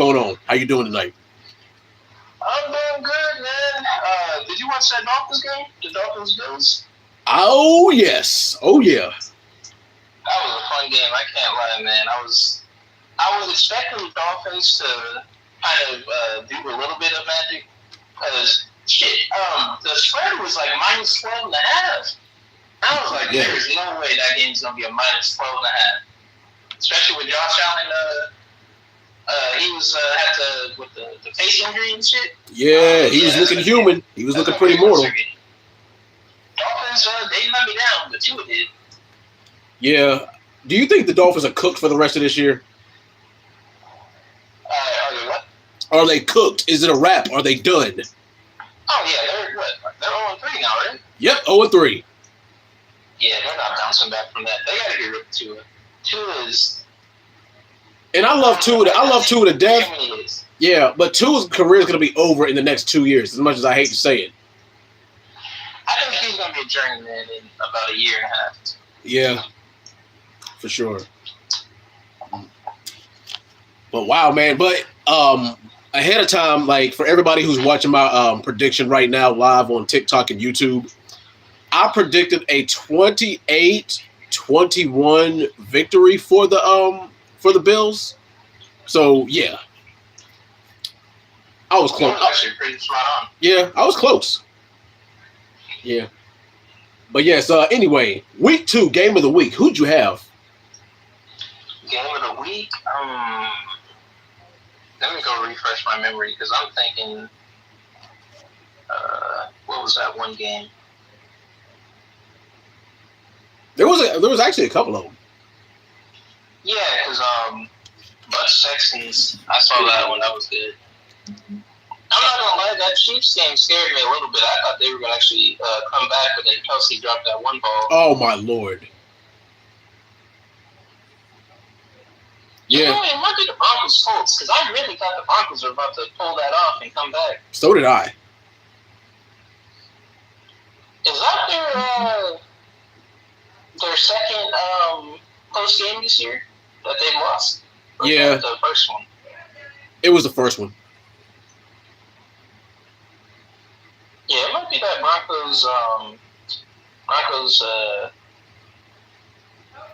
What's going on? How you doing tonight? I'm doing good, man. Did you watch that Dolphins game? The Dolphins Bills? Oh yes. Oh yeah. That was a fun game. I can't lie, man. I was expecting the Dolphins to kind of do a little bit of magic because the spread was like minus 12 and a half. I was like, there's no way that game's gonna be a minus 12 and a half. Especially with Josh Allen. He was with the face injury and shit. Yeah, he was looking human. He was looking pretty mortal. Dolphins, they let me down, but Tua did. Yeah. Do you think the Dolphins are cooked for the rest of this year? Are they what? Are they cooked? Is it a wrap? Are they done? Oh yeah, they're what? They're 0-3 now, right? Yep, 0-3. Yeah, they're not bouncing back from that. They got to get rid of Tua. Tua is. And I love Tua. I love Tua to death. Yeah, but Tua's career is going to be over in the next 2 years. As much as I hate to say it. I think he's going to be a journeyman in about a year and a half. Yeah, for sure. But wow, man. But ahead of time, like for everybody who's watching my prediction right now live on TikTok and YouTube, I predicted a 28-21 victory for the Bills. So yeah, I was close. Actually pretty spot on. Yeah, I was close. Yeah, but yes. Anyway, week 2, game of the week. Who'd you have? Game of the week. Let me go refresh my memory because I'm thinking. What was that one game? There was actually a couple of them. Yeah, because Bucks Texans. I saw that one. That was good. I'm not gonna lie, that Chiefs game scared me a little bit. I thought they were gonna actually come back, but then Kelsey dropped that one ball. Oh my lord! Yeah, it might be the Broncos Colts because I really thought the Broncos were about to pull that off and come back. So did I. Is that their second post game this year that they've lost? Or yeah, the first one. It was the first one. Yeah, it might be that Broncos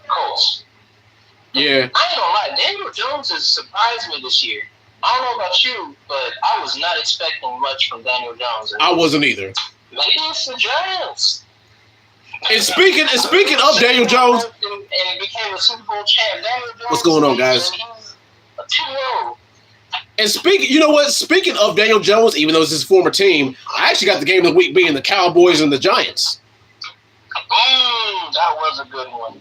Colts. Yeah. I ain't gonna lie, Daniel Jones has surprised me this year. I don't know about you, but I was not expecting much from Daniel Jones. I wasn't either. Maybe it's the Giants. And speaking of Daniel Jones, and became a Super Bowl champ. Daniel Jones. What's going on, guys? He's a 2-0. And you know what? Speaking of Daniel Jones, even though it's his former team, I actually got the game of the week being the Cowboys and the Giants. That was a good one.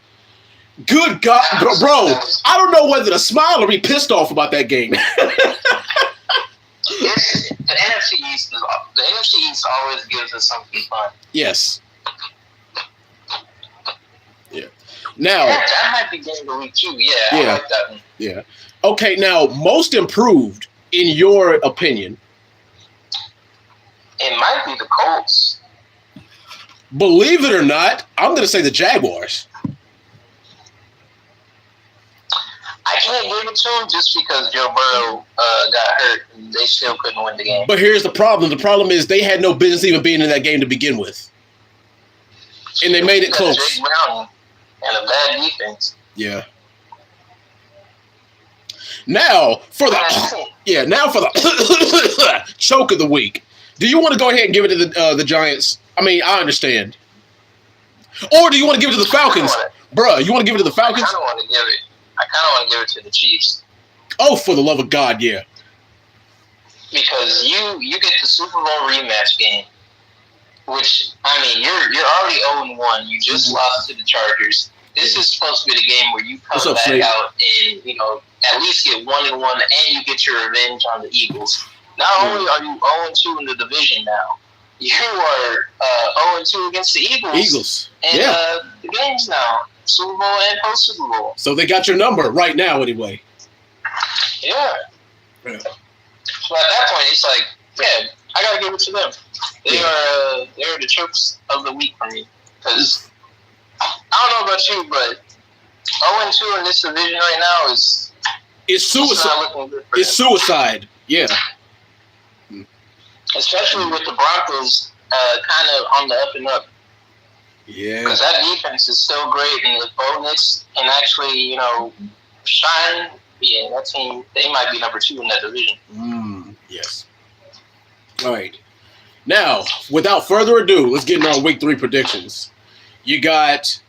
Good God, bro! I don't know whether to smile or be pissed off about that game. The NFC East always gives us something fun. Yes. Yeah. Now that might be game of the week too. Yeah, I like that one. Yeah. Okay. Now, most improved in your opinion? It might be the Colts. Believe it or not, I'm going to say the Jaguars. I can't give it to them just because Joe Burrow got hurt and they still couldn't win the game. But here's the problem. The problem is they had no business even being in that game to begin with. And they made it close. Jake Brown and a bad defense. Yeah. Now for the choke of the week. Do you want to go ahead and give it to the Giants? I mean, I understand. Or do you want to give it to the Falcons? Bruh, you want to give it to the Falcons? I kind of want to give it to the Chiefs. Oh, for the love of God, yeah. Because you get the Super Bowl rematch game, which, I mean, you're already 0-1. You just lost to the Chargers. This is supposed to be the game where you come back out and, at least get 1-1 and you get your revenge on the Eagles. Not only are you 0-2 in the division now, you are 0-2 against the Eagles. And the games now, Super Bowl and post-Super Bowl. So they got your number right now anyway. Yeah. So at that point, it's like, yeah, I got to give it to them. They're the troops of the week for me. Because I don't know about you, but 0-2 in this division right now is It's suicide. not looking good for It's them. suicide. Yeah. Especially with the Broncos kind of on the up and up. Yeah. Because that defense is so great, and if Bo Nix can actually, shine, yeah, that team, they might be number 2 in that division. Yes. All right. Now, without further ado, let's get into our Week 3 predictions. You got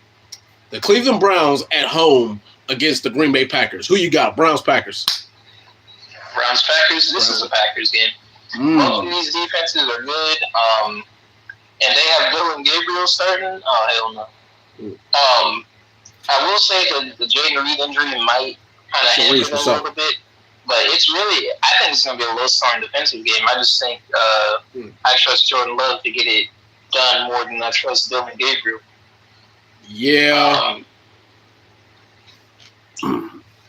the Cleveland Browns at home against the Green Bay Packers. Who you got? Browns, Packers. Browns, Packers. This is a Packers game. Both of these defenses are good. And they have Dylan Gabriel starting. Oh, hell no. I will say that the Jaden Reed injury might kind of hinder them a little bit. But it's really, I think it's going to be a low-scoring defensive game. I just think I trust Jordan Love to get it done more than I trust Dylan Gabriel. Yeah.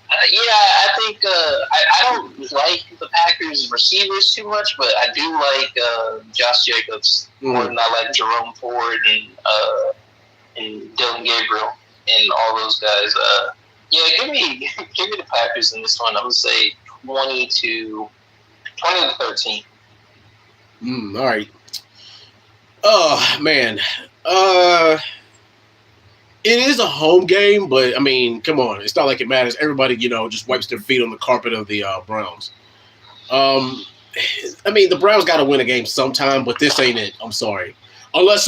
I think I don't like the Packers receivers too much, but I do like Josh Jacobs more than I like Jerome Ford and Dylan Gabriel and all those guys. Give me the Packers in this one. I'm gonna say 20 to 13. All right. Oh man. It is a home game, but I mean, come on, it's not like it matters. Everybody, just wipes their feet on the carpet of the Browns. I mean, the Browns got to win a game sometime, but this ain't it. I'm sorry. Unless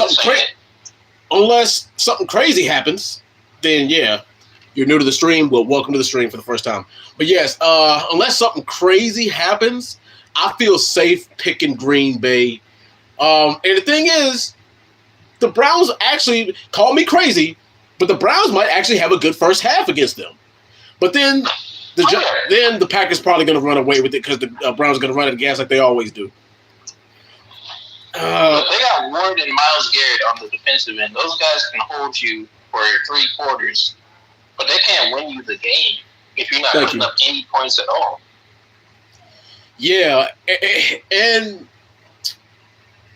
something crazy happens, then yeah, you're new to the stream. Well, welcome to the stream for the first time. But yes, unless something crazy happens, I feel safe picking Green Bay. And the thing is, the Browns actually call me crazy. But the Browns might actually have a good first half against them. But then the Packers probably going to run away with it because the Browns are going to run out of gas like they always do. They got Ward and Myles Garrett on the defensive end. Those guys can hold you for 3 quarters, but they can't win you the game if you're not putting up any points at all. Yeah, and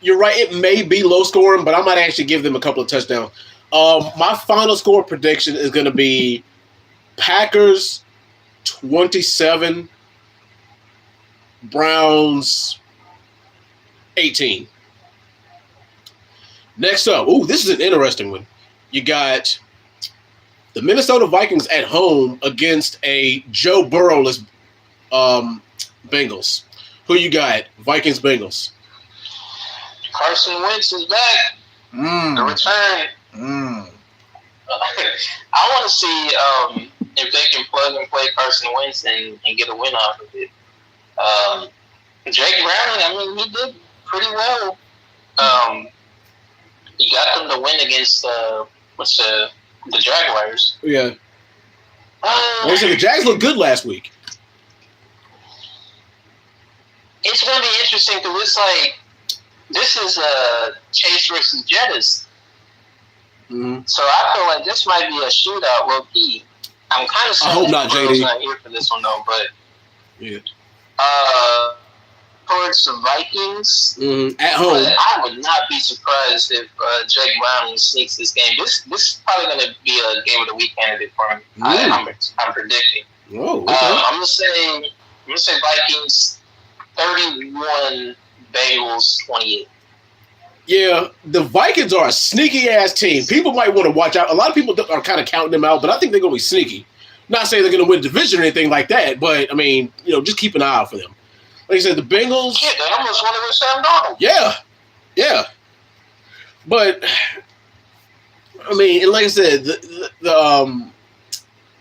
you're right. It may be low scoring, but I might actually give them a couple of touchdowns. My final score prediction is going to be Packers 27, Browns 18. Next up, this is an interesting one. You got the Minnesota Vikings at home against a Joe Burrow-less Bengals. Who you got? Vikings, Bengals. Carson Wentz is back. The return. I want to see if they can plug and play Carson Wentz and get a win off of it. Jake Browning, I mean, he did pretty well. He got them to win against the Jaguars. Yeah. The Jags looked good last week. It's going to be interesting because it's like this is Chase versus Jettis. So I feel like this might be a shootout, low key. I'm kind of sad I hope not, JD. not here for this one though, but yeah. Towards the Vikings at home, I would not be surprised if Jake Browning sneaks this game. This is probably going to be a game of the week candidate for me. I'm predicting. Oh, okay. I'm gonna say Vikings 31, Bengals 28. Yeah, the Vikings are a sneaky-ass team. People might want to watch out. A lot of people are kind of counting them out, but I think they're going to be sneaky. Not saying they're going to win the division or anything like that, but, I mean, just keep an eye out for them. Like I said, the Bengals... Yeah, they almost won it with Sam Darnold. Yeah. But, I mean, and like I said, the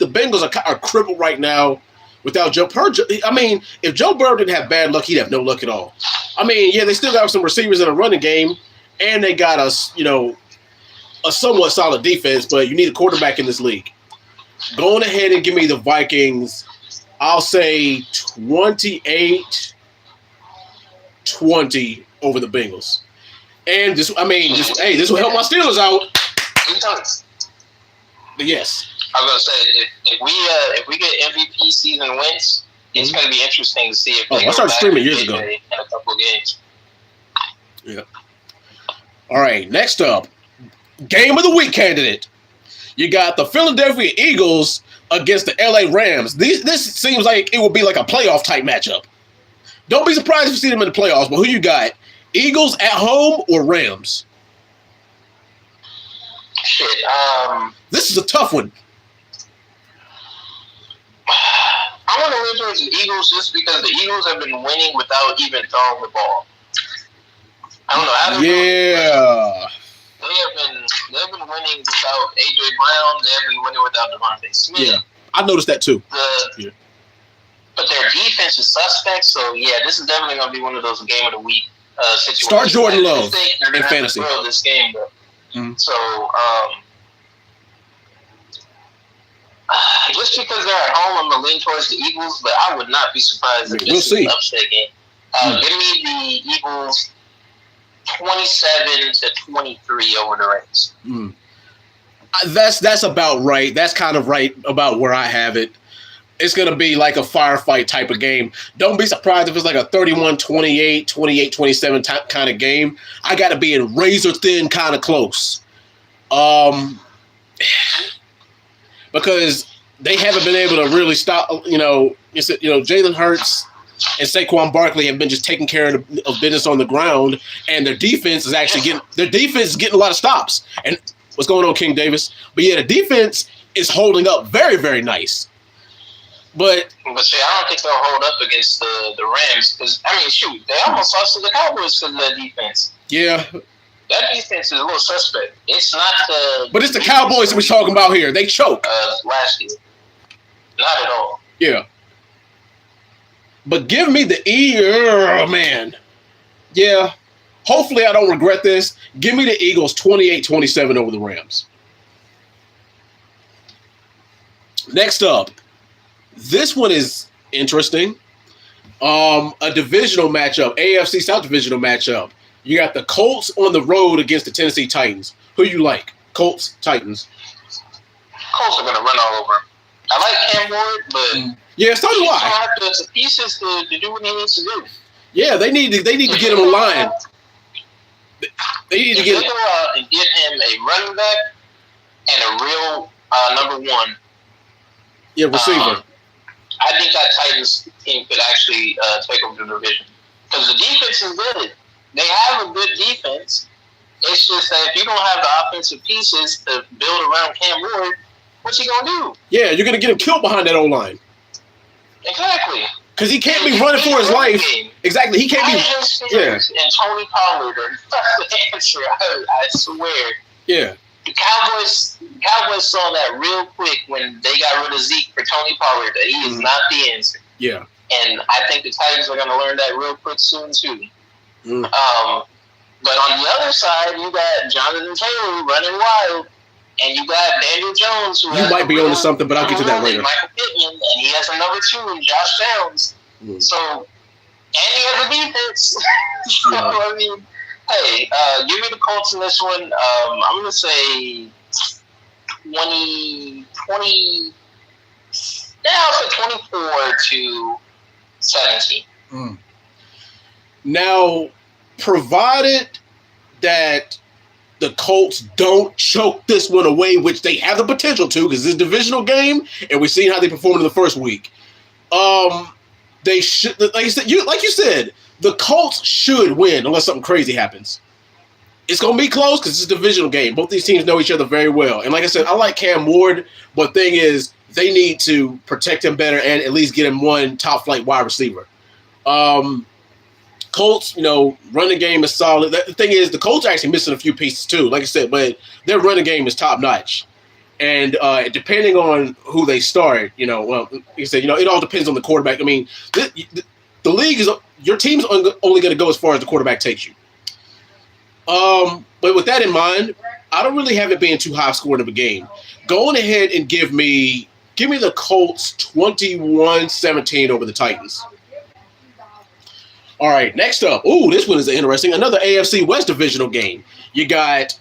Bengals are crippled right now without Joe Burrow. I mean, if Joe Burrow didn't have bad luck, he'd have no luck at all. I mean, yeah, they still got some receivers in a running game, and they got a somewhat solid defense, but you need a quarterback in this league. Going ahead and give me the Vikings, I'll say 28-20 over the Bengals. And this will help my Steelers out. But yes. I was gonna say if we get MVP season wins, it's gonna be interesting to see if they I started streaming years ago in a couple of games. Yeah. All right. Next up, game of the week candidate. You got the Philadelphia Eagles against the LA Rams. This seems like it would be like a playoff type matchup. Don't be surprised if you see them in the playoffs, but who you got? Eagles at home or Rams? Shit. This is a tough one. I want to lean towards the Eagles just because the Eagles have been winning without even throwing the ball. I don't know. They've been winning without AJ Brown. They've been winning without Devontae Smith. Yeah, I noticed that too. But their defense is suspect. So yeah, this is definitely going to be one of those game of the week situations. Start Jordan Love in fantasy. This game, though. Mm-hmm. So just because they're at home, I'm going to lean towards the Eagles. But I would not be surprised if this is an upset game. Give me the Eagles 27-23 over the Rams. That's about right. That's kind of right about where I have it. It's going to be like a firefight type of game. Don't be surprised if it's like a 31-28, 28-27 kind of game. I got to be in razor thin kind of close. Because they haven't been able to really stop, Jalen Hurts and Saquon Barkley have been just taking care of business on the ground, and their defense is actually getting a lot of stops. And what's going on, King Davis? But yeah, the defense is holding up very, very nice. But see, I don't think they'll hold up against the Rams because, they almost lost to the Cowboys because of their defense. Yeah. That defense is a little suspect. It's not But it's the Cowboys that we're talking about here. They choke. Last year. Not at all. Yeah. But give me the man. Yeah. Hopefully I don't regret this. Give me the Eagles 28-27 over the Rams. Next up. This one is interesting. A divisional matchup, AFC South divisional matchup. You got the Colts on the road against the Tennessee Titans. Who you like? Colts, Titans. Colts are going to run all over. I like Cam Ward, but yeah, so do I. Have the pieces to do what he needs to do. Yeah, they need to get him a line. They need to go out and get him a running back and a real number one. Yeah, receiver. I think that Titans team could actually take over the division because the defense is good. They have a good defense. It's just that if you don't have the offensive pieces to build around Cam Ward, what's he gonna do? Yeah, you're gonna get him killed behind that O-line. Exactly. Because he can't be running for his life. Exactly, he can't be. Yeah. And Tony Pollard are the answer. I swear. Yeah. The Cowboys saw that real quick when they got rid of Zeke for Tony Pollard that he is not the answer. Yeah. And I think the Titans are going to learn that real quick soon too. But on the other side, you got Jonathan Taylor running wild, and you got Daniel Jones. You might be onto something, but I'll get to that later. Michael Pittman, and he has a number 2 in Josh Downs. So, and he has a defense. Hey, give me the Colts in this one. I'm going to say 24-17. Now, provided that the Colts don't choke this one away, which they have the potential to, because it's a divisional game, and we've seen how they performed in the first week. They should, like you said, the Colts should win unless something crazy happens. It's going to be close because it's a divisional game. Both these teams know each other very well. And like I said, I like Cam Ward, but thing is, they need to protect him better and at least get him one top-flight wide receiver. Colts, running game is solid. The thing is, the Colts are actually missing a few pieces too, like I said, but their running game is top-notch. And depending on who they start, like I said, it all depends on the quarterback. I mean, the league is – your team's only going to go as far as the quarterback takes you. But with that in mind, I don't really have it being too high scoring of a game. Go on ahead and give me the Colts 21-17 over the Titans. All right, next up. Ooh, this one is interesting. Another AFC West divisional game. You got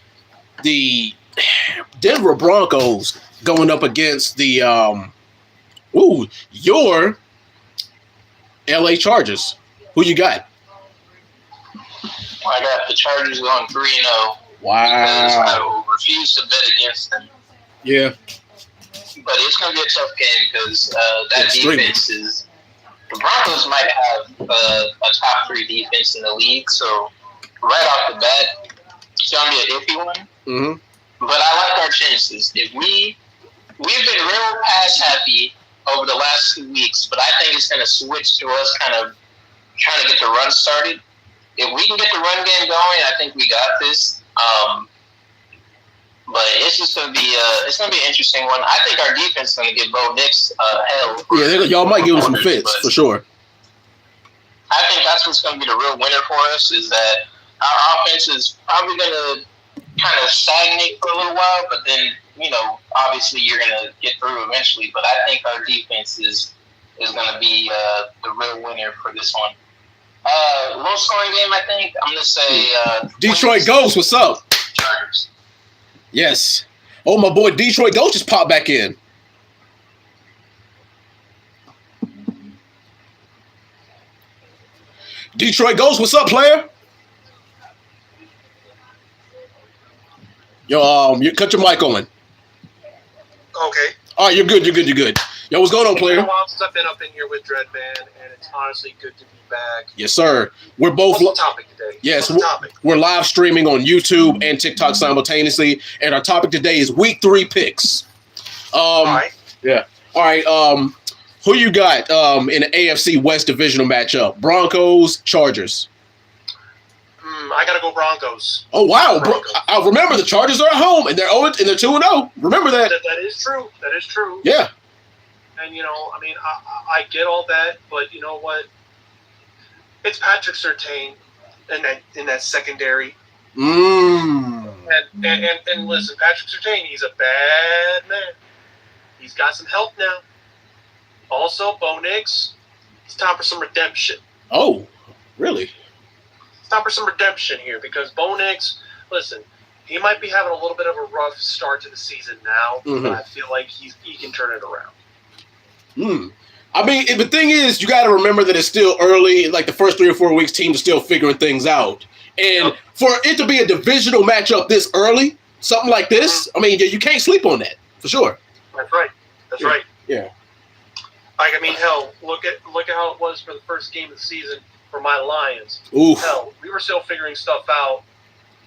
the Denver Broncos going up against the your LA Chargers. Who you got? I got the Chargers going 3-0. Wow. Because I refuse to bet against them. Yeah. but it's going to be a tough game because that Extremely. defense is. The Broncos might have a top 3 defense in the league, so right off the bat, it's going to be an iffy one. Mm-hmm. But I like our chances. If we've been real pass happy over the last 2 weeks, but I think it's going to switch to us kind of trying to get the run started. If we can get the run game going, I think we got this. But it's just going to be an interesting one. I think our defense is going to give Bo Nix hell. Yeah, y'all might give him some fits for sure. I think that's what's going to be the real winner for us is that our offense is probably going to kind of stagnate for a little while, but then, obviously you're going to get through eventually. But I think our defense is going to be the real winner for this one. Low scoring game, I think. I'm going to say Detroit Ghost, what's up? Chargers. Yes. Oh, my boy Detroit Ghost just popped back in. Detroit Ghost, what's up, player? Yo, you cut your mic on. Okay. All right, you're good. Yo, what's going on, player? It's been a while since I've been up in here with Dreadman, and it's honestly good to be back. Yes, sir. We're both. What's the topic today? Yes, What's the topic? we're live streaming on YouTube and TikTok simultaneously, and our topic today is Week 3 picks. All right. Yeah. All right. Who you got in the AFC West divisional matchup? Broncos, Chargers. I gotta go Broncos. Oh wow! Broncos. I remember the Chargers are at home and they're 2-0. Remember that? That is true. That is true. Yeah. And I get all that, but you know what? It's Patrick Surtain in that secondary. And listen, Patrick Surtain, he's a bad man. He's got some help now. Also, Bo Nix, it's time for some redemption. Oh, really? It's time for some redemption here because Bo Nix, listen, he might be having a little bit of a rough start to the season now, but I feel like he can turn it around. I mean, the thing is, you got to remember that it's still early. Like the first 3 or 4 weeks, teams are still figuring things out. And for it to be a divisional matchup this early, something like this, I mean, you can't sleep on that for sure. That's right. That's right. Yeah. Like, I mean, hell, look at how it was for the first game of the season for my Lions. Oof. Hell, we were still figuring stuff out,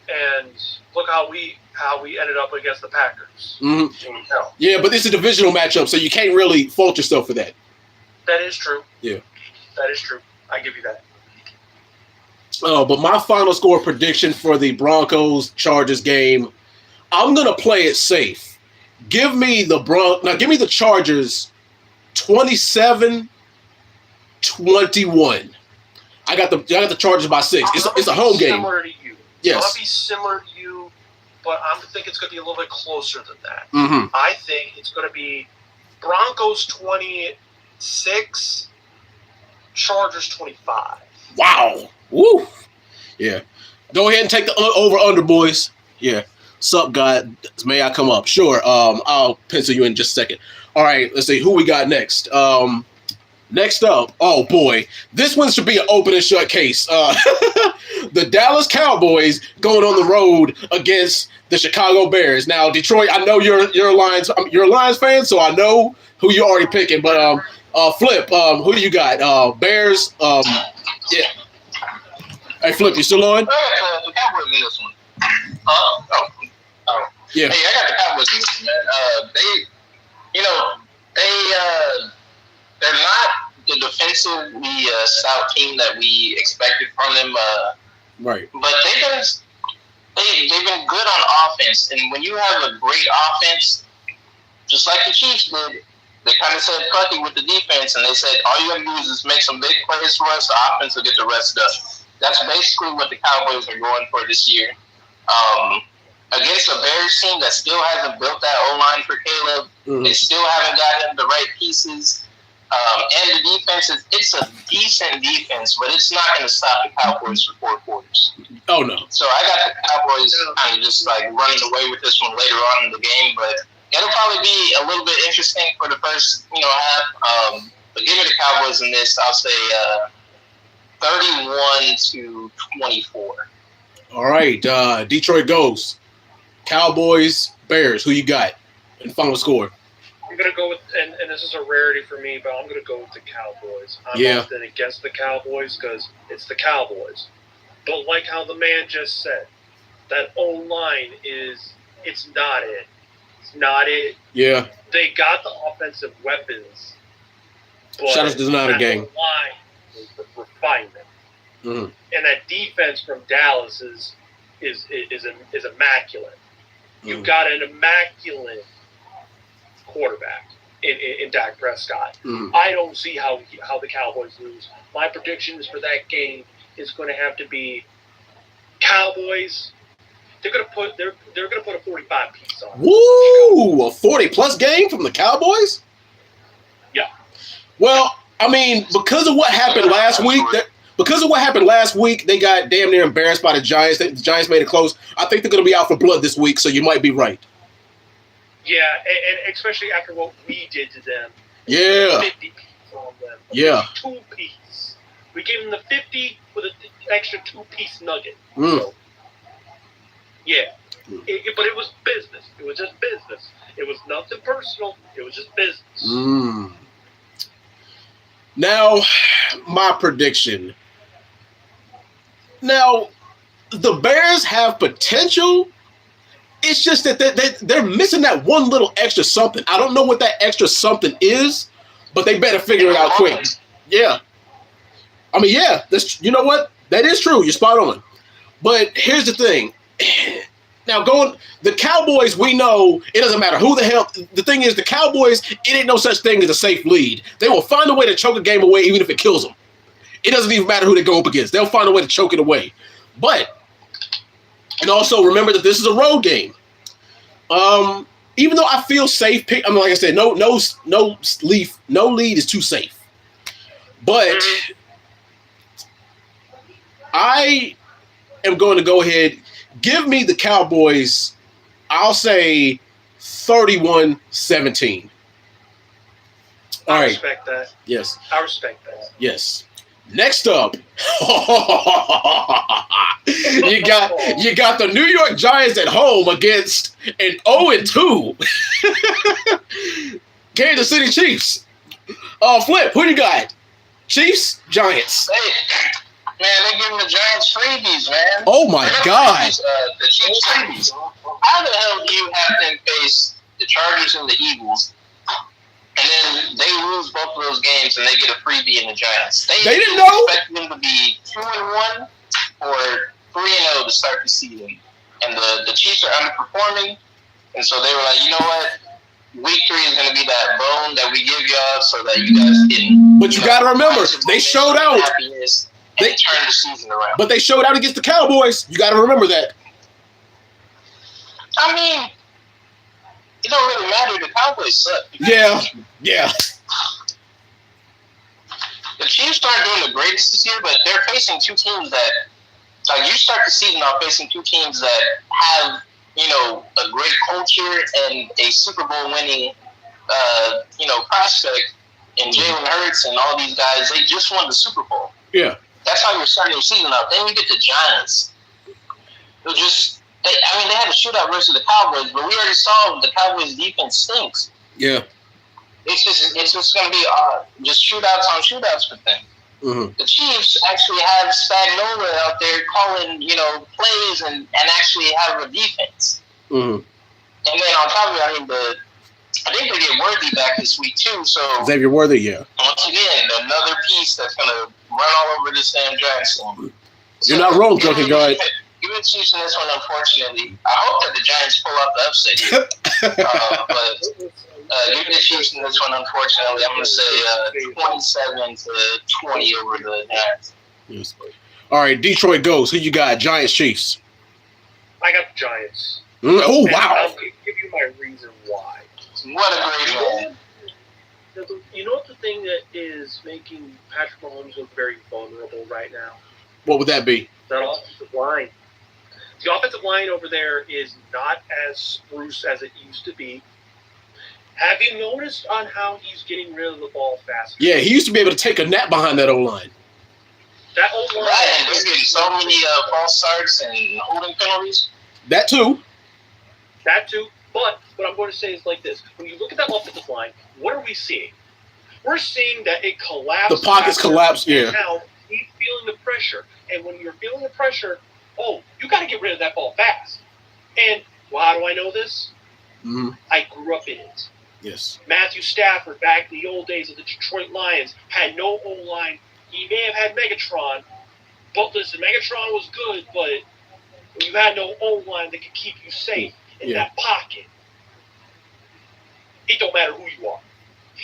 and look how we ended up against the Packers. Hell, Yeah, but it's a divisional matchup, so you can't really fault yourself for that. that is true. Yeah. That is true. I give you that. But my final score prediction for the Broncos-Chargers game, I'm gonna play it safe. Give me the Chargers 27-21. I got the Chargers by 6. It's a home game. Similar to you. Yes. I'll be similar to you, but I think it's going to be a little bit closer than that. I think it's going to be Broncos 26, Chargers 25. Wow. Woo. Yeah. Go ahead and take the over-under, boys. Yeah. Sup, God? May I come up? Sure. I'll pencil you in just a second. All right. Let's see who we got next. Next up, oh boy, this one should be an open and shut case. The Dallas Cowboys going on the road against the Chicago Bears. Now, Detroit, I know you're a Lions fan, so I know who you're already picking. But Flip, who do you got? Bears. Yeah. Hey, Flip, you still on? The Cowboys in this one. Yeah. Hey, I got the Cowboys in this one, man. They're not the defensively stout team that we expected from them. Right. But they've been good on offense, and when you have a great offense, just like the Chiefs did, they kind of said fuck it with the defense, and they said all you gotta do is just make some big plays for us. The offense will get the rest done. That's basically what the Cowboys are going for this year. Against a Bears team that still hasn't built that O-line for Caleb, they still haven't gotten the right pieces. And the defense it's a decent defense, but it's not going to stop the Cowboys for 4 quarters. Oh, no. So I got the Cowboys kind of just like running away with this one later on in the game, but it'll probably be a little bit interesting for the first half. But give me the Cowboys in this. I'll say 31-24. All right. Detroit goes. Cowboys, Bears. Who you got in final score? I'm going to go with, and this is a rarity for me, but I'm going to go with the Cowboys. I'm often against the Cowboys because it's the Cowboys. But like how the man just said, that O-line it's not it. It's not it. Yeah. They got the offensive weapons. Shout out to Niner gang. Line is the refinement. Mm-hmm. And that defense from Dallas is immaculate. You've got an immaculate quarterback in Dak Prescott. Mm-hmm. I don't see how the Cowboys lose. My predictions for that game is going to have to be Cowboys. They're going to put a 45 piece on. Woo! A 40+ game from the Cowboys? Yeah. Well, I mean, because of what happened last week, they got damn near embarrassed by the Giants. The Giants made it close. I think they're going to be out for blood this week, so you might be right. Yeah, and especially after what we did to them. Yeah. 50 piece on them. Yeah. 2 piece. We gave them the 50 with an extra 2-piece nugget. Mm. So, yeah. But it was business. It was just business. It was nothing personal. It was just business. Mm. Now, my prediction. Now, the Bears have potential. It's just that they're missing that one little extra something. I don't know what that extra something is, but they better figure it out quick. Yeah. I mean, yeah, you know what? That is true. You're spot on. But here's the thing. Now, the Cowboys, we know it doesn't matter who the hell. The thing is, the Cowboys, it ain't no such thing as a safe lead. They will find a way to choke a game away, even if it kills them. It doesn't even matter who they go up against. They'll find a way to choke it away. But, and also remember that this is a road game. Even though I feel safe, I mean, like I said, no lead is too safe. But I am going to go ahead. Give me the Cowboys, I'll say 31-17. All right. I respect that. Yes. I respect that. Yes. Next up, you got the New York Giants at home against an 0-2 Kansas City Chiefs. Flip, who do you got? Chiefs, Giants. Hey. Man, they giving the Giants freebies, man. Oh, my God. The Chiefs freebies. How the hell do you have them face the Chargers and the Eagles, and then they lose both of those games and they get a freebie in the Giants? They didn't know. Expect them to be 2-1 or 3-0 to start the season. And the Chiefs are underperforming, and so they were like, you know what? Week 3 is going to be that bone that we give y'all so that you guys can. But you got to remember, they showed out. Happiness. They turned the season around. But they showed out against the Cowboys. You got to remember that. I mean, it don't really matter. The Cowboys suck. Yeah. The Chiefs aren't doing the greatest this year, but they're facing 2 teams that, like, you start the season off facing 2 teams that have, a great culture and a Super Bowl winning, prospect in Jalen Hurts and all these guys. They just won the Super Bowl. Yeah. That's how you're starting your season out. Then you get the Giants. They had a shootout versus the Cowboys, but we already saw the Cowboys' defense stinks. Yeah. It's just going to be just shootouts on shootouts with them. Mm-hmm. The Chiefs actually have Spagnuolo out there calling, plays and actually have a defense. Mm-hmm. And then on top of it, I think they get Worthy back this week too. So Xavier Worthy, yeah. Once again, another piece that's going to run all over this damn Giants team. You're not wrong, Drunken Guy. Give the Chiefs in this one, unfortunately. I hope that the Giants pull out the upset here. But give the Chiefs in this one, unfortunately. I'm going to say 27-20 over the Giants. Yes. All right, Detroit goes. Who you got? Giants, Chiefs. I got the Giants. Oh, wow. I'll give you my reason why. What a great man. You know what the thing that is making Patrick Mahomes look very vulnerable right now? What would that be? That offensive line. The offensive line over there is not as spruce as it used to be. Have you noticed on how he's getting rid of the ball faster? Yeah, he used to be able to take a nap behind that O-line. That O-line. Right, and they're getting so many false starts and holding penalties. That too. But what I'm going to say is like this. When you look at that offensive line, what are we seeing? We're seeing that it collapsed. The pockets collapse, yeah. Now he's feeling the pressure. And when you're feeling the pressure, you got to get rid of that ball fast. And how do I know this? Mm-hmm. I grew up in it. Yes. Matthew Stafford, back in the old days of the Detroit Lions, had no O-line. He may have had Megatron. But listen, Megatron was good, but you had no O-line that could keep you safe in that pocket. It don't matter who you are.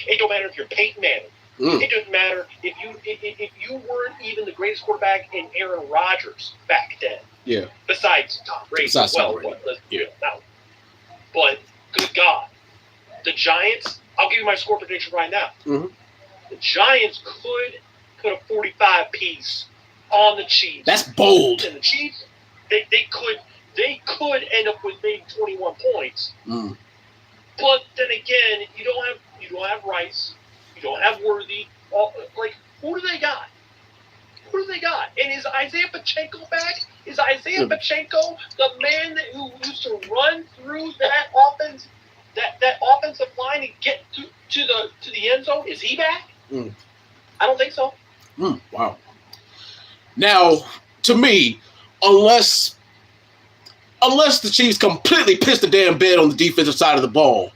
It don't matter if you're Peyton Manning. It doesn't matter if you weren't even the greatest quarterback in Aaron Rodgers back then. Yeah. Besides Tom Brady. But good God, the Giants. I'll give you my score prediction right now. Mm-hmm. The Giants could put a 45-piece on the Chiefs. That's bold. And the Chiefs, they could end up with maybe 21 points. Mm. But then again, you don't have Rice, you don't have Worthy. Who do they got? Who do they got? And is Isaiah Pacheco back? Is Isaiah Pacheco the man who used to run through that offense, that offensive line and get to the end zone? Is he back? Mm. I don't think so. Wow. Now, to me, unless the Chiefs completely piss the damn bed on the defensive side of the ball,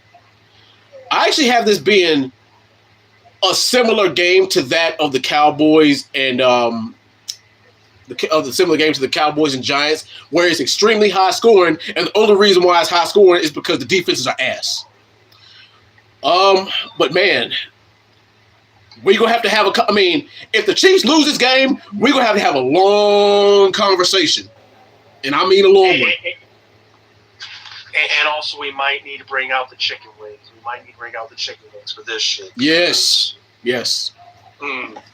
I actually have this being a similar game to that of the Cowboys and the similar game to the Cowboys and Giants, where it's extremely high scoring, and the only reason why it's high scoring is because the defenses are ass. But man, we're gonna have to have if the Chiefs lose this game, we're gonna have a long conversation, and I mean a long one. And also, we might need to bring out the chicken wings. We might need to bring out the chicken wings for this shit. Yes.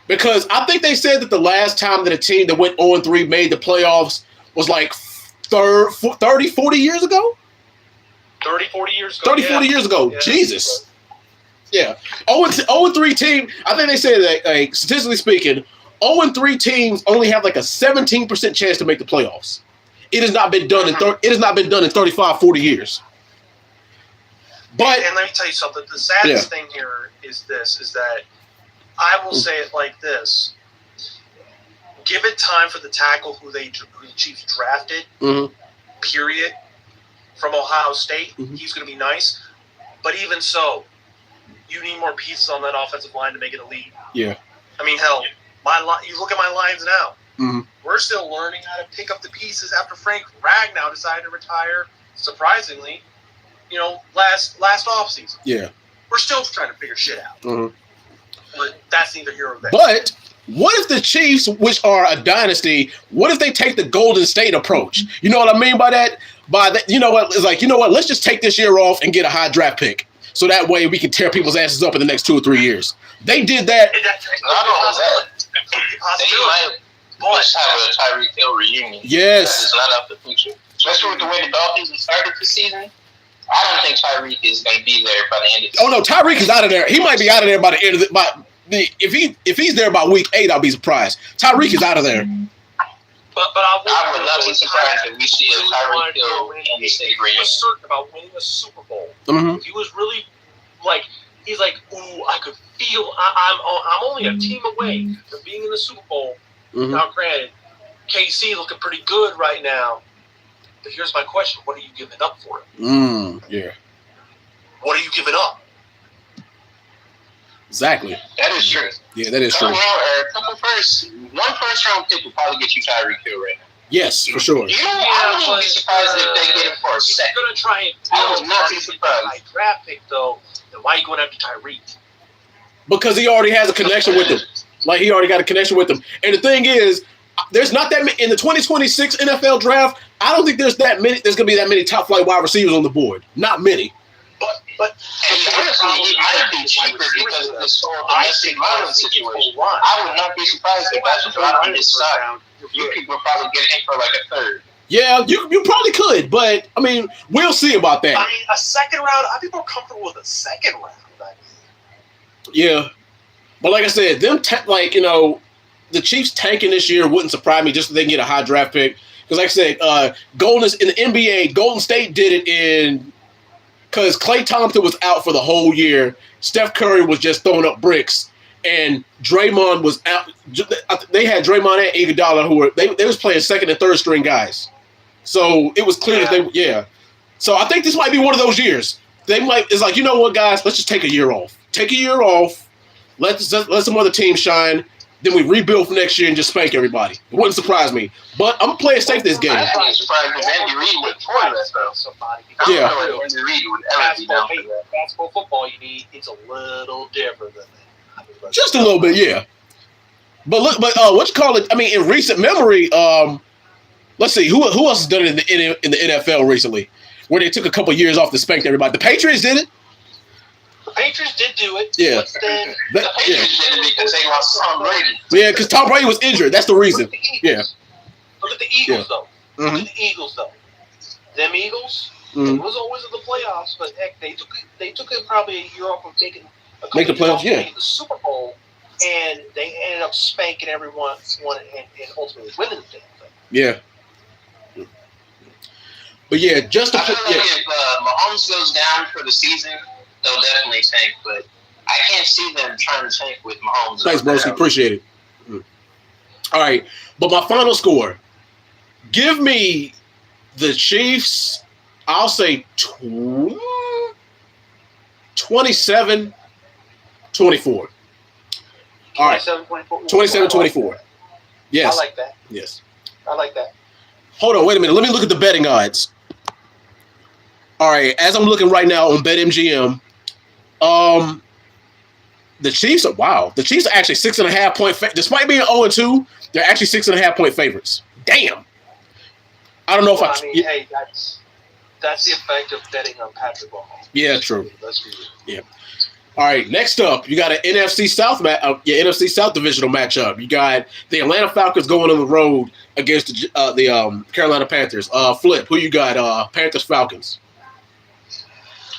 Because I think they said that the last time that a team that went 0-3 made the playoffs was like 30, 40 years ago? 30, 40 years ago. 30, 40 years ago. Yeah. Jesus. Yeah. 0-3 team, I think they said that, statistically speaking, 0-3 teams only have like a 17% chance to make the playoffs. It has not been done in 35, 40 years. But and let me tell you something. The saddest thing here is that I will say it like this: give it time for the tackle who the Chiefs drafted. Mm-hmm. Period. From Ohio State, he's going to be nice. But even so, you need more pieces on that offensive line to make it elite. Yeah. I mean, hell, you look at my Lions now. Mm-hmm. We're still learning how to pick up the pieces after Frank Ragnow decided to retire, surprisingly, last offseason. Yeah. We're still trying to figure shit out. Mm-hmm. But that's neither here nor there. But what if the Chiefs, which are a dynasty, what if they take the Golden State approach? You know what I mean by that? You know what? It's like, let's just take this year off and get a high draft pick. So that way we can tear people's asses up in the next 2 or 3 years. They did that. They might have a Tyreek Hill reunion. Yes. It's not up the picture. Especially with the way the Dolphins have started the season. I don't think Tyreek is going to be there by the end of the season. Oh, no, Tyreek is out of there. He might be out of there by the end of if he's there by week 8, I'll be surprised. Tyreek is out of there. But I would not be surprised if we see a Tyreek Hill in the state reunion. He was certain about winning a Super Bowl. Mm-hmm. He was really he's like, ooh, I could feel I'm only a team away from being in the Super Bowl. Mm-hmm. Now, granted, KC looking pretty good right now. But here's my question: what are you giving up for it? Yeah. What are you giving up? Exactly. That is true. Yeah, that is true. One first round pick will probably get you Tyreek Hill right now. Yes, for sure. I wouldn't be surprised if they get him for a second. You're gonna try and I would not be surprised. High draft pick though. Then why are you going after Tyreek? Because he already has a connection with him. Like, he already got a connection with them. And the thing is, there's not that many in the 2026 NFL draft. I don't think there's going to be that many top flight wide receivers on the board. Not many. But honestly, he might be cheaper because of this whole domestic violence situation. I would not be surprised if that's dropping his stock. You could probably get him for like a third. Yeah, you probably could, but I mean, we'll see about that. I mean, a second round. I'd be more comfortable with a second round. Yeah. But like I said, the Chiefs tanking this year wouldn't surprise me just so they can get a high draft pick. Because like I said, in the NBA, Golden State did it in because Klay Thompson was out for the whole year. Steph Curry was just throwing up bricks, and Draymond was out. They had Draymond and Iguodala who were they was playing second and third string guys. So it was clear that So I think this might be one of those years. It's like, you know what, guys, let's just take a year off. Take a year off. Let some other teams shine. Then we rebuild for next year and just spank everybody. It wouldn't surprise me. But I'm playing safe this game. I'm not surprised because Andy Reid would for that though. Yeah. Andy Reid would ever be down for that. Basketball, football, it's a little different than that. Just a little bit, yeah. But look, what you call it? I mean, in recent memory, let's see who else has done it in the NFL recently, where they took a couple years off to spank everybody. The Patriots did it. The Patriots did do it. Yeah. The Patriots did it because they lost Tom Brady. Yeah, because Tom Brady was injured. That's the reason. Yeah. Look at the Eagles, though. Mm-hmm. Look at the Eagles, though. Them Eagles, Mm-hmm. it was always in the playoffs, but heck, they took it probably a year off from making the playoffs, making the Super Bowl, and they ended up spanking everyone and ultimately winning the damn thing. Yeah. But yeah, just to I feel like if Mahomes goes down for the season, they'll definitely tank, but I can't see them trying to tank with Mahomes. Thanks, broski. Appreciate it. All right, but my final score. Give me the Chiefs, I'll say 27-24. All right. 27-24. Yes. I like that. Yes. I like that. Hold on, wait a minute. Let me look at the betting odds. All right, as I'm looking right now on BetMGM, the Chiefs are The Chiefs are actually 6.5 point. Despite being 0-2, they're actually 6.5 point favorites. Damn. I don't know if hey, that's the effect of betting on Patrick Mahomes. Yeah, true. Let's be real. Yeah. All right, next up, you got an NFC South NFC South divisional matchup. You got the Atlanta Falcons going on the road against the Carolina Panthers. Flip, who you got? Panthers Falcons.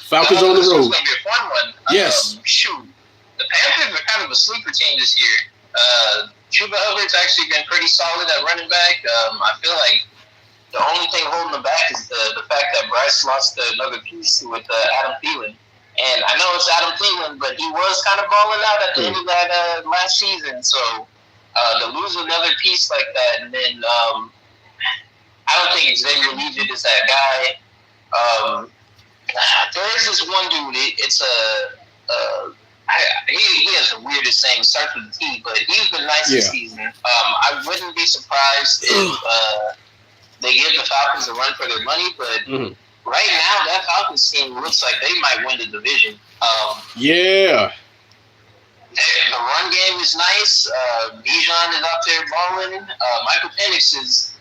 Falcons on the road. This is going to be a fun one. Yes. Shoot, the Panthers are kind of a sleeper team this year. Chuba Hubbard's actually been pretty solid at running back. I feel like the only thing holding them back is the fact that Bryce lost another piece with Adam Thielen. And I know it's Adam Thielen, but he was kind of balling out at the end of that last season. So to lose another piece like that, and then I don't think Xavier Legette is that guy. There is this one dude. He has the weirdest name. It starts with a T, but he's been nice this season. I wouldn't be surprised if they give the Falcons a run for their money, but. Right now, that Falcons team looks like they might win the division. Yeah. The run game is nice. Bijan is out there balling. Michael Penix is,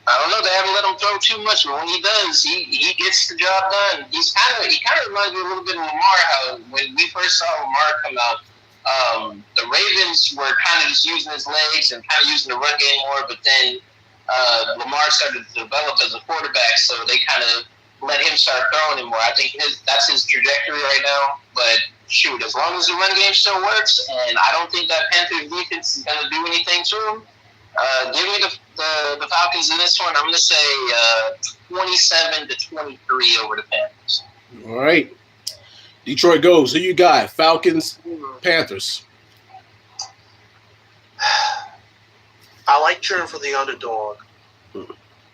I don't know, they haven't let him throw too much, but when he does, he gets the job done. He kind of reminds me a little bit of Lamar, how when we first saw Lamar come out, the Ravens were kind of just using his legs and kind of using the run game more, but then Lamar started to develop as a quarterback, so they kind of let him start throwing him more. I think that's his trajectory right now. But shoot, as long as the run game still works, and I don't think that Panthers defense is going to do anything to him, give me the Falcons in this one. I'm going to say 27-23 over the Panthers. All right. Detroit goes. Who you got? Falcons, Panthers. I like cheering for the underdog,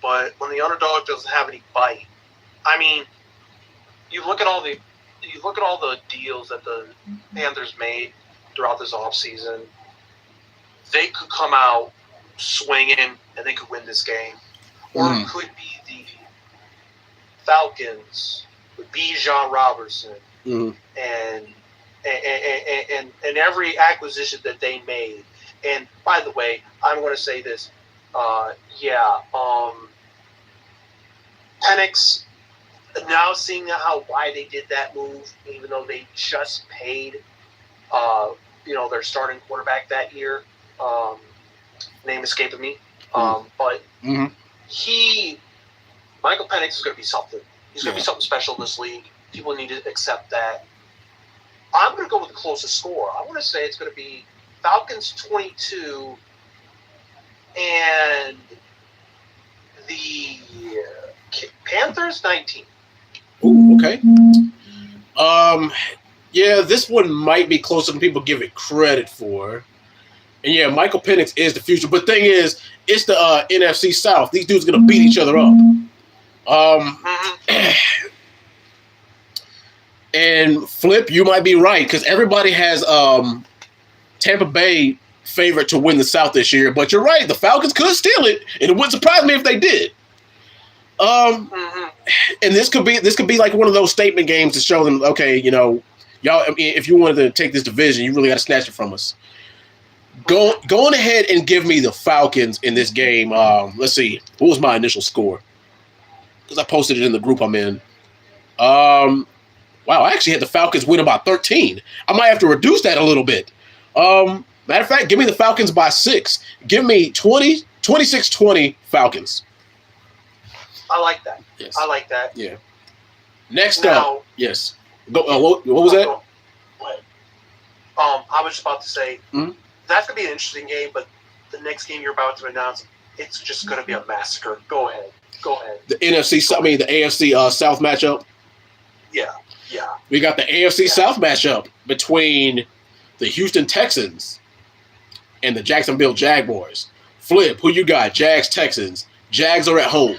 but when the underdog doesn't have any bite, I mean, you look at all the deals that the Panthers made throughout this offseason. They could come out swinging and they could win this game, or it could be the Falcons with Bijan Robertson and every acquisition that they made. And by the way, I'm going to say this. Penix, now seeing why they did that move, even though they just paid, their starting quarterback that year. Name escaping me. But Michael Penix is going to be something. He's going to be something special in this league. People need to accept that. I'm going to go with the closest score. I want to say it's going to be Falcons 22 and the Panthers 19. Ooh, okay. Yeah, this one might be closer than people give it credit for. And yeah, Michael Penix is the future. But thing is, it's the NFC South. These dudes are gonna beat each other up. And Flip, you might be right because everybody has Tampa Bay favorite to win the South this year. But you're right, the Falcons could steal it, and it wouldn't surprise me if they did. And this could be like one of those statement games to show them, okay, you know, y'all. I mean, if you wanted to take this division, you really got to snatch it from us. Go on ahead and give me the Falcons in this game. Let's see, what was my initial score? Because I posted it in the group I'm in. Wow, I actually had the Falcons win about 13. I might have to reduce that a little bit. Matter of fact, give me the Falcons by 6. Give me 26-20 Falcons. I like that. Yes. I like that. Yeah. Next up, yes. Go. What was that? I was just about to say that's gonna be an interesting game, but the next game you're about to announce, it's just gonna be a massacre. Go ahead. The AFC South matchup. Yeah. We got the AFC South matchup between the Houston Texans and the Jacksonville Jaguars. Flip, who you got? Jags, Texans. Jags are at home.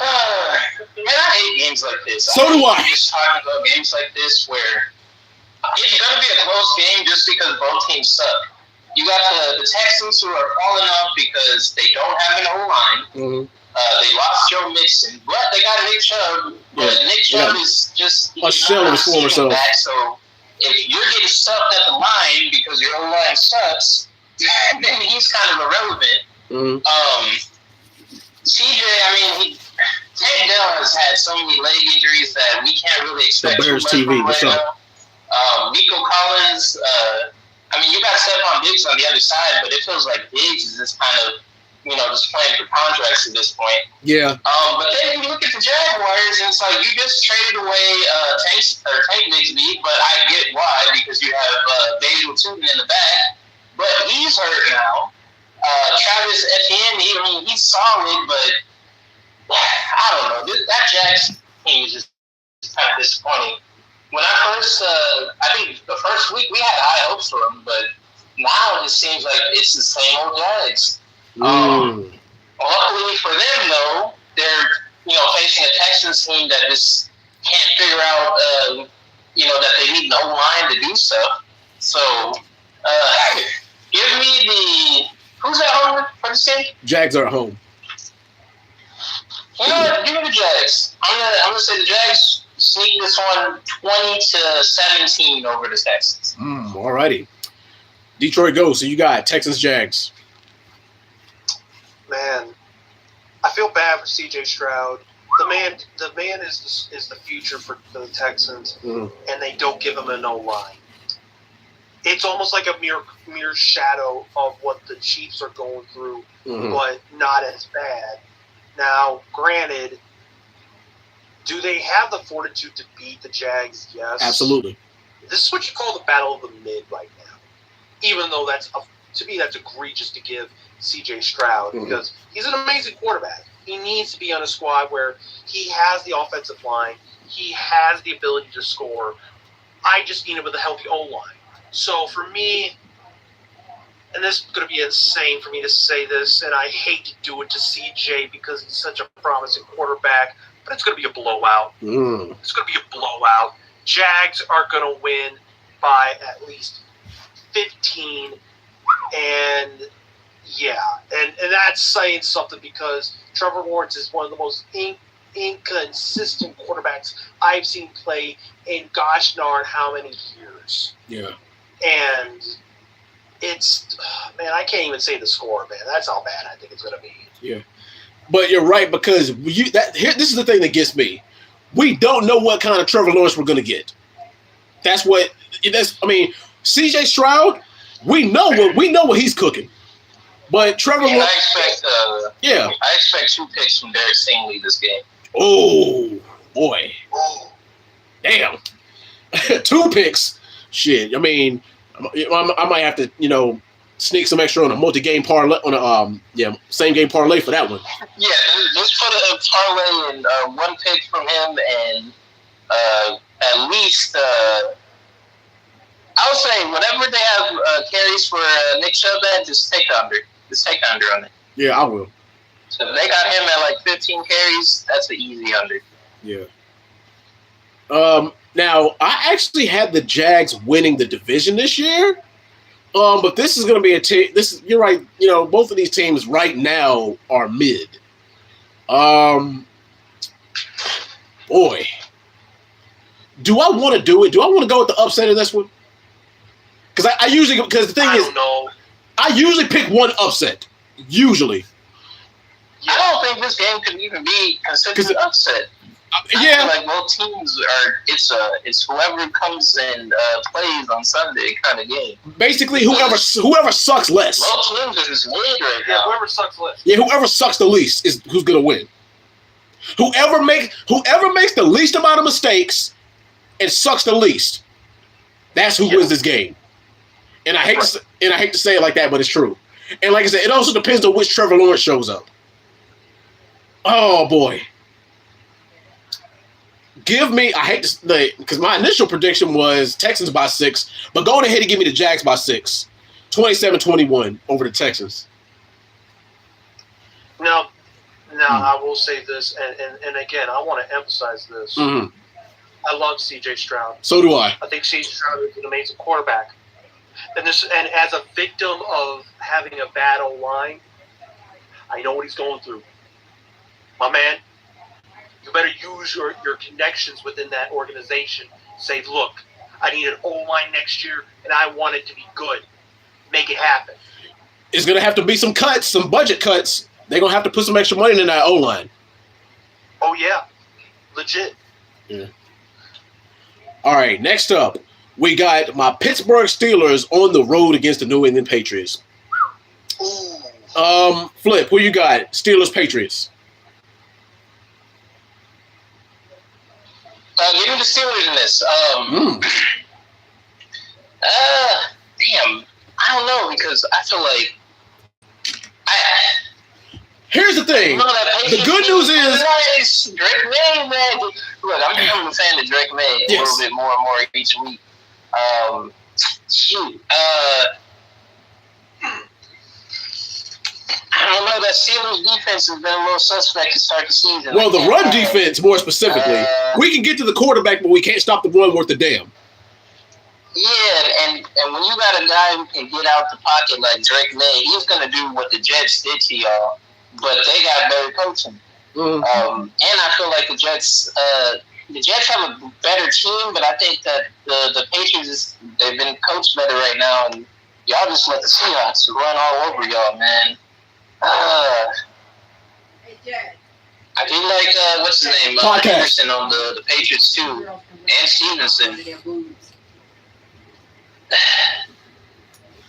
Man, I hate games like this. So do I. Just talking about games like this where it's going to be a close game just because both teams suck. You got the Texans who are falling off because they don't have an O-line. They lost Joe Mixon, but they got Nick Chubb. But Nick Chubb is just a shell of his former self. So if you're getting stuffed at the line because your O-line sucks, then he's kind of irrelevant. CJ, I mean, Tank Dell has had so many leg injuries that we can't really expect the Bears too much TV, from what's right up? now. Nico Collins, I mean, you got Stephon Diggs on the other side, but it feels like Diggs is just kind of, you know, just playing for contracts at this point. Yeah. But then you look at the Jaguars, and it's like you just traded away Tank Bigsby, but I get why, because you have Basil Tootin in the back, but he's hurt now. Travis Etienne, I mean, he's solid, but I don't know. That Jags team is just kind of disappointing. When I first, I think the first week we had high hopes for them, but now it just seems like it's the same old Jags. Luckily for them, though, they're facing a Texans team that just can't figure out, that they need no line to do stuff. So, give me who's at home for the game? Jags are at home. You know what? Give me the Jags. I'm gonna say the Jags sneak this one 20-17 over the Texans. Alrighty. Detroit goes. So you got Texans, Jags. Man, I feel bad for C.J. Stroud. The man is the future for the Texans, and they don't give him a no line. It's almost like a mere shadow of what the Chiefs are going through, but not as bad. Now, granted, do they have the fortitude to beat the Jags? Yes. Absolutely. This is what you call the battle of the mid right now. Even though that's egregious to give C.J. Stroud because he's an amazing quarterback. He needs to be on a squad where he has the offensive line. He has the ability to score. I just need him with a healthy O-line. So for me, and this is going to be insane for me to say this, and I hate to do it to CJ because he's such a promising quarterback, but it's going to be a blowout. It's going to be a blowout. Jags are going to win by at least 15, and yeah, and that's saying something because Trevor Lawrence is one of the most inconsistent quarterbacks I've seen play in gosh darn how many years. Yeah. And it's, man, I can't even say the score, man. That's how bad I think it's going to be. Yeah. But you're right because this is the thing that gets me. We don't know what kind of Trevor Lawrence we're going to get. CJ Stroud, we know what he's cooking. But Trevor Lawrence, I expect 2 picks from Derek Stingley this game. Oh, boy. Damn. 2 picks. Shit. I mean, I might have to, sneak some extra on a multi-game parlay on a same game parlay for that one. Yeah, just put a parlay and one pick from him, and at least I would say whatever they have carries for Nick Chubb at, just take the under. Just take the under on it. Yeah, I will. So if they got him at like 15 carries, that's an easy under. Yeah. Now I actually had the Jags winning the division this year. But this is going to be a team. You're right. You know, both of these teams right now are mid. Boy, do I want to do it? Do I want to go with the upset in this one? Because the thing is, I usually pick one upset. Usually. I don't think this game could even be considered an upset. I feel like both teams are. It's whoever comes and plays on Sunday kind of game. Basically, whoever sucks less. Both teams are just mid right now. Whoever sucks less. Yeah, whoever sucks the least is who's gonna win. Whoever makes the least amount of mistakes and sucks the least, that's who wins this game. And I hate to say it like that, but it's true. And like I said, it also depends on which Trevor Lawrence shows up. Oh boy. I hate to say, because my initial prediction was Texans by 6, but go ahead and give me the Jags by 6. 27-21 over the Texans. Now I will say this, and again, I want to emphasize this. Mm-hmm. I love C.J. Stroud. So do I. I think C.J. Stroud is an amazing quarterback. And as a victim of having a bad O-line, I know what he's going through. My man, you better use your connections within that organization. Say, look, I need an O-line next year, and I want it to be good. Make it happen. It's going to have to be some cuts, some budget cuts. They're going to have to put some extra money in that O-line. Oh, yeah. Legit. Yeah. All right, next up, we got my Pittsburgh Steelers on the road against the New England Patriots. Ooh. Flip, who you got? Steelers, Patriots. Give me the Steelers in this. Damn. I don't know, because I feel like Here's the thing. The good news is Drake May, man. Look, I'm becoming a fan of Drake May a little bit more and more each week. I don't know. That Steelers defense has been a little suspect to start the season. Well, the run defense, more specifically. We can get to the quarterback, but we can't stop the run worth a damn. Yeah, and when you got a guy who can get out the pocket like Drake May, he's going to do what the Jets did to y'all, but they got better coaching. Mm-hmm. And I feel like the Jets have a better team, but I think that the Patriots, they've been coached better right now, and y'all just let the Seahawks run all over y'all, man. I do like, what's his name? Henderson on the Patriots, too. And Stevenson.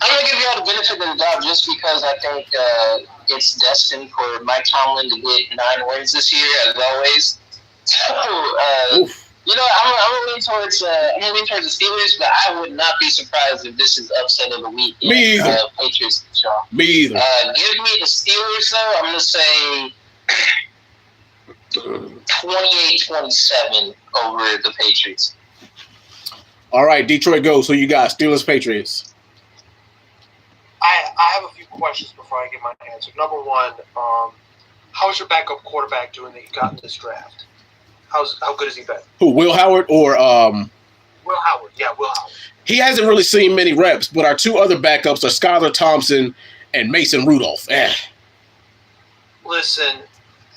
I'm going to give y'all the benefit of the doubt just because I think it's destined for Mike Tomlin to get 9 wins this year, as always. So, you know, I'm going to lean towards the Steelers, but I would not be surprised if this is upset of the week. Me either. Patriots, y'all. Me either. Give me the Steelers, though. I'm going to say 28-27 over the Patriots. All right, Detroit goes. So you got Steelers, Patriots. I have a few questions before I get my answer. Number one, how's your backup quarterback doing that you got in this draft? How good has he been? Who, Will Howard or Will Howard. Yeah, Will Howard. He hasn't really seen many reps, but our two other backups are Skylar Thompson and Mason Rudolph. Listen,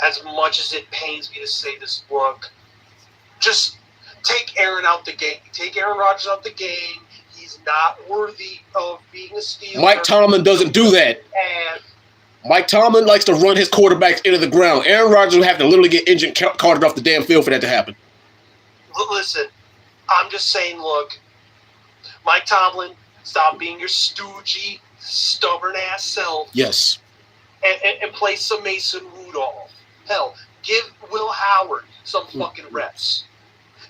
as much as it pains me to say this, Brooke, just take Aaron out the game. Take Aaron Rodgers out the game. He's not worthy of being a Steeler. Mike Tomlin doesn't do that. And Mike Tomlin likes to run his quarterbacks into the ground. Aaron Rodgers would have to literally get injured, carted off the damn field for that to happen. Listen, I'm just saying, look, Mike Tomlin, stop being your stoogey, stubborn-ass self. Yes. And play some Mason Rudolph. Hell, give Will Howard some fucking reps.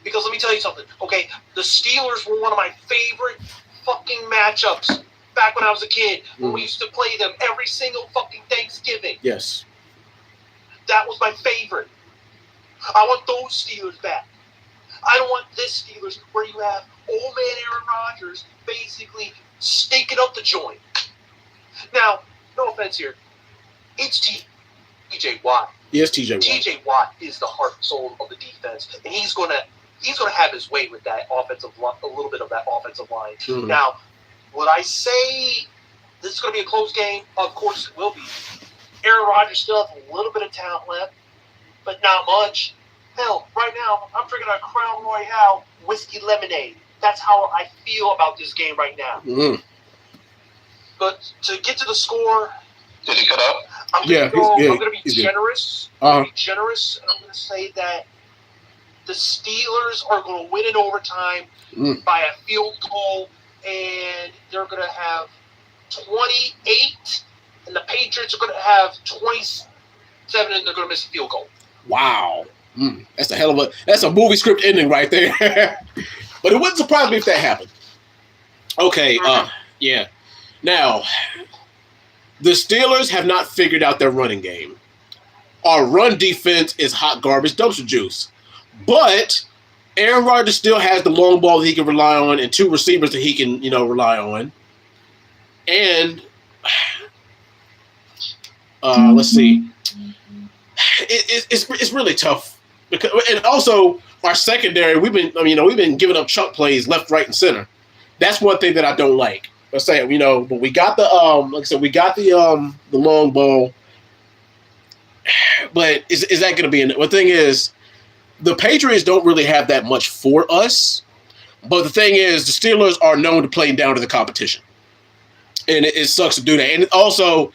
Because let me tell you something, okay? The Steelers were one of my favorite fucking matchups back when I was a kid, when we used to play them every single fucking Thanksgiving. Yes. That was my favorite. I want those Steelers back. I don't want this Steelers where you have old man Aaron Rodgers basically stinking up the joint. Now, no offense here, it's T.J. Watt. Yes, T.J. Watt. T.J. Watt is the heart and soul of the defense, and he's gonna have his way with that offensive line, a little bit of that offensive line. Mm-hmm. Now, would I say this is gonna be a close game? Of course it will be. Aaron Rodgers still has a little bit of talent left, but not much. Hell, right now I'm drinking a Crown Royale whiskey lemonade. That's how I feel about this game right now. Mm-hmm. But to get to the score, did he cut out? I'm gonna be generous. Uh-huh. I'm gonna be generous, and I'm gonna say that the Steelers are gonna win in overtime by a field goal, and they're gonna have 28, and the Patriots are gonna have 27, and they're gonna miss a field goal. Wow. That's a movie script ending right there. But it wouldn't surprise me if that happened. Okay, yeah. Now, the Steelers have not figured out their running game. Our run defense is hot garbage dumpster juice. But Aaron Rodgers still has the long ball that he can rely on and two receivers that he can, rely on. And let's see. It's really tough because, and also our secondary, we've been giving up chunk plays left, right, and center. That's one thing that I don't like. Let's say, but we got the like I said, we got the long ball. But is that going to be? The thing is, the Patriots don't really have that much for us. But the thing is, the Steelers are known to play down to the competition, and it sucks to do that. And also,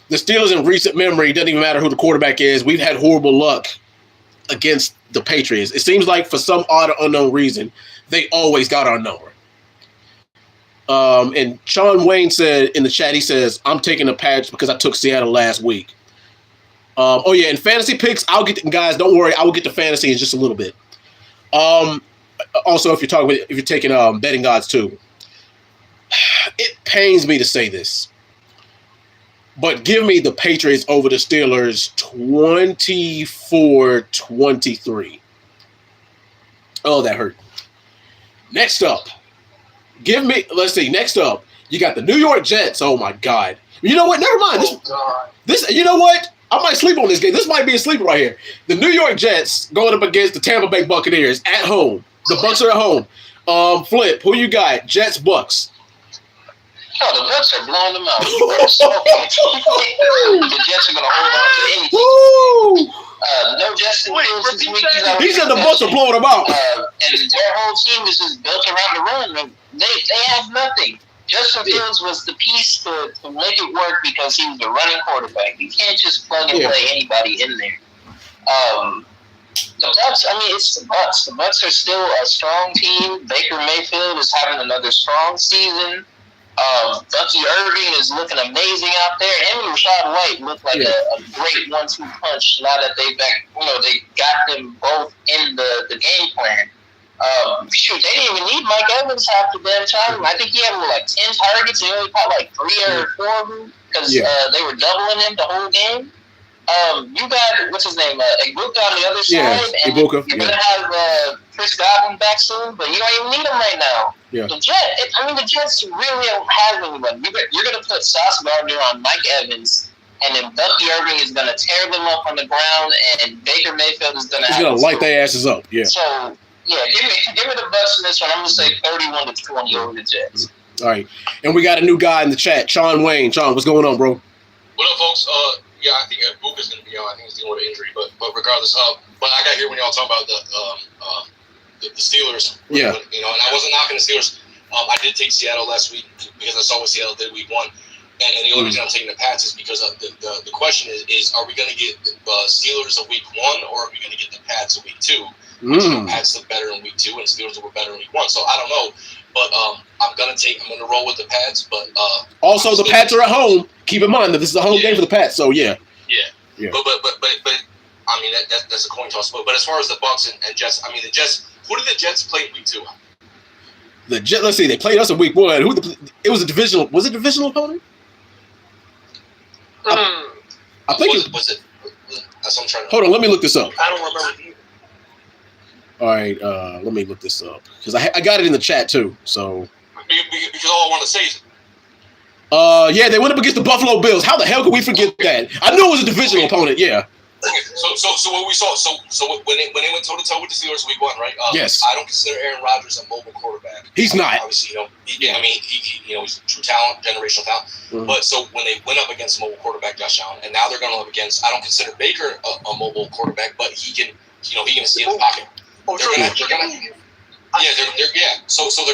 the Steelers in recent memory, it doesn't even matter who the quarterback is. We've had horrible luck against the Patriots. It seems like for some odd or unknown reason, they always got our number. And Sean Wayne said in the chat, he says, I'm taking the Pats because I took Seattle last week. And fantasy picks, I'll get guys, don't worry, I will get to fantasy in just a little bit. Also, if you're taking betting odds too, it pains me to say this, but give me the Patriots over the Steelers 24-23. Oh, that hurt. Next up, next up, you got the New York Jets. Oh my God. You know what? Never mind. This you know what? I might sleep on this game. This might be a sleeper right here. The New York Jets going up against the Tampa Bay Buccaneers at home. The Bucs are at home. Flip, who you got? Jets, Bucs. Oh, the Bucs are blowing them out. The Jets are going to hold on to anything. No Justin Fields this week. He said the Bucs are blowing them out. And their whole team is just built around the run. They have nothing. Justin Fields was the piece to make it work because he was the running quarterback. You can't just plug and play anybody in there. The Bucs, it's the Bucs. The Bucs are still a strong team. Baker Mayfield is having another strong season. Bucky Irving is looking amazing out there. Him and Rachaad White look like a great 1-2 punch now that they got them both in the game plan. They didn't even need Mike Evans half the damn time. I think he had 10 targets. He only caught 3 or 4 of them because they were doubling him the whole game. You got, what's his name, Ibuka on the other side. And you're going to have Chris Godwin back soon, but you don't even need him right now. Yeah. The Jets really don't have anyone. You're going to put Sauce Gardner on Mike Evans, and then Bucky Irving is going to tear them up on the ground, and Baker Mayfield is going to light their asses up. Yeah. So, give me the Bucs in this one. I'm going to say 31-20 over the Jets. All right. And we got a new guy in the chat, Sean Wayne. Sean, what's going on, bro? What up, folks? I think Ibuka's going to be on. I think he's dealing with an injury, but regardless, but I got here when y'all talking about the Steelers. Yeah. And I wasn't knocking the Steelers. I did take Seattle last week because I saw what Seattle did week 1. And the only reason I'm taking the Pats is because the question is are we going to get the Steelers a week 1 or are we going to get the Pats a week 2? The Pats look better in week 2 and Steelers were better in week 1. So I don't know. But I'm gonna roll with the Pats. But also the Pats are at home. Keep in mind that this is a home game for the Pats. So yeah. But that's a coin toss. But as far as the Bucs and Jets, the Jets. Who did the Jets play in week 2? The Jets. Let's see. They played us in week 1. It was a divisional. Was it a divisional opponent? I think was it. That's what I'm trying to. Hold on. Let me look this up. I don't remember either. All right. Let me look this up because I got it in the chat too. So. Because all I want to say is. Yeah, they went up against the Buffalo Bills. How the hell could we forget that? I knew it was a divisional opponent. Yeah. So what we saw. So when they went toe to toe with the Steelers week 1, right? Yes. I don't consider Aaron Rodgers a mobile quarterback. He's not. Obviously, he's true talent, generational talent. Mm-hmm. But so when they went up against a mobile quarterback, Josh Allen, and now they're going up against. I don't consider Baker a mobile quarterback, but he can see in the pocket. So they're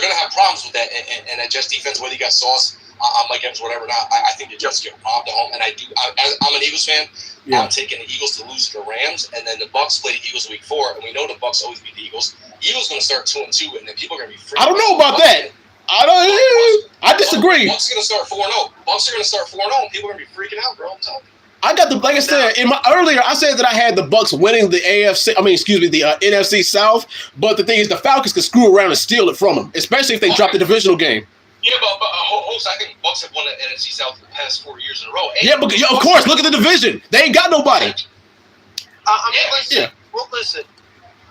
gonna have problems with that, and that Jets defense, whether you got Sauce on Mike Evans, whatever. Not, I think the Jets get robbed at home, and I'm an Eagles fan. Yeah. I'm taking the Eagles to lose to the Rams, and then the Bucs play the Eagles week 4, and we know the Bucs always beat the Eagles. Eagles going to start 2-2, and then people are going to be freaking. I don't know about that. I disagree. Bucs are going to start 4-0. Bucs are going to start 4-0, and people are going to be freaking out, bro. I'm telling you. I got like I said earlier, I said that I had the Bucs winning the NFC South, but the thing is, the Falcons could screw around and steal it from them, especially if they drop the divisional game. Yeah, but I think Bucs have won the NFC South the past 4 years in a row. Yeah, but of course, look at the division. They ain't got nobody. Listen.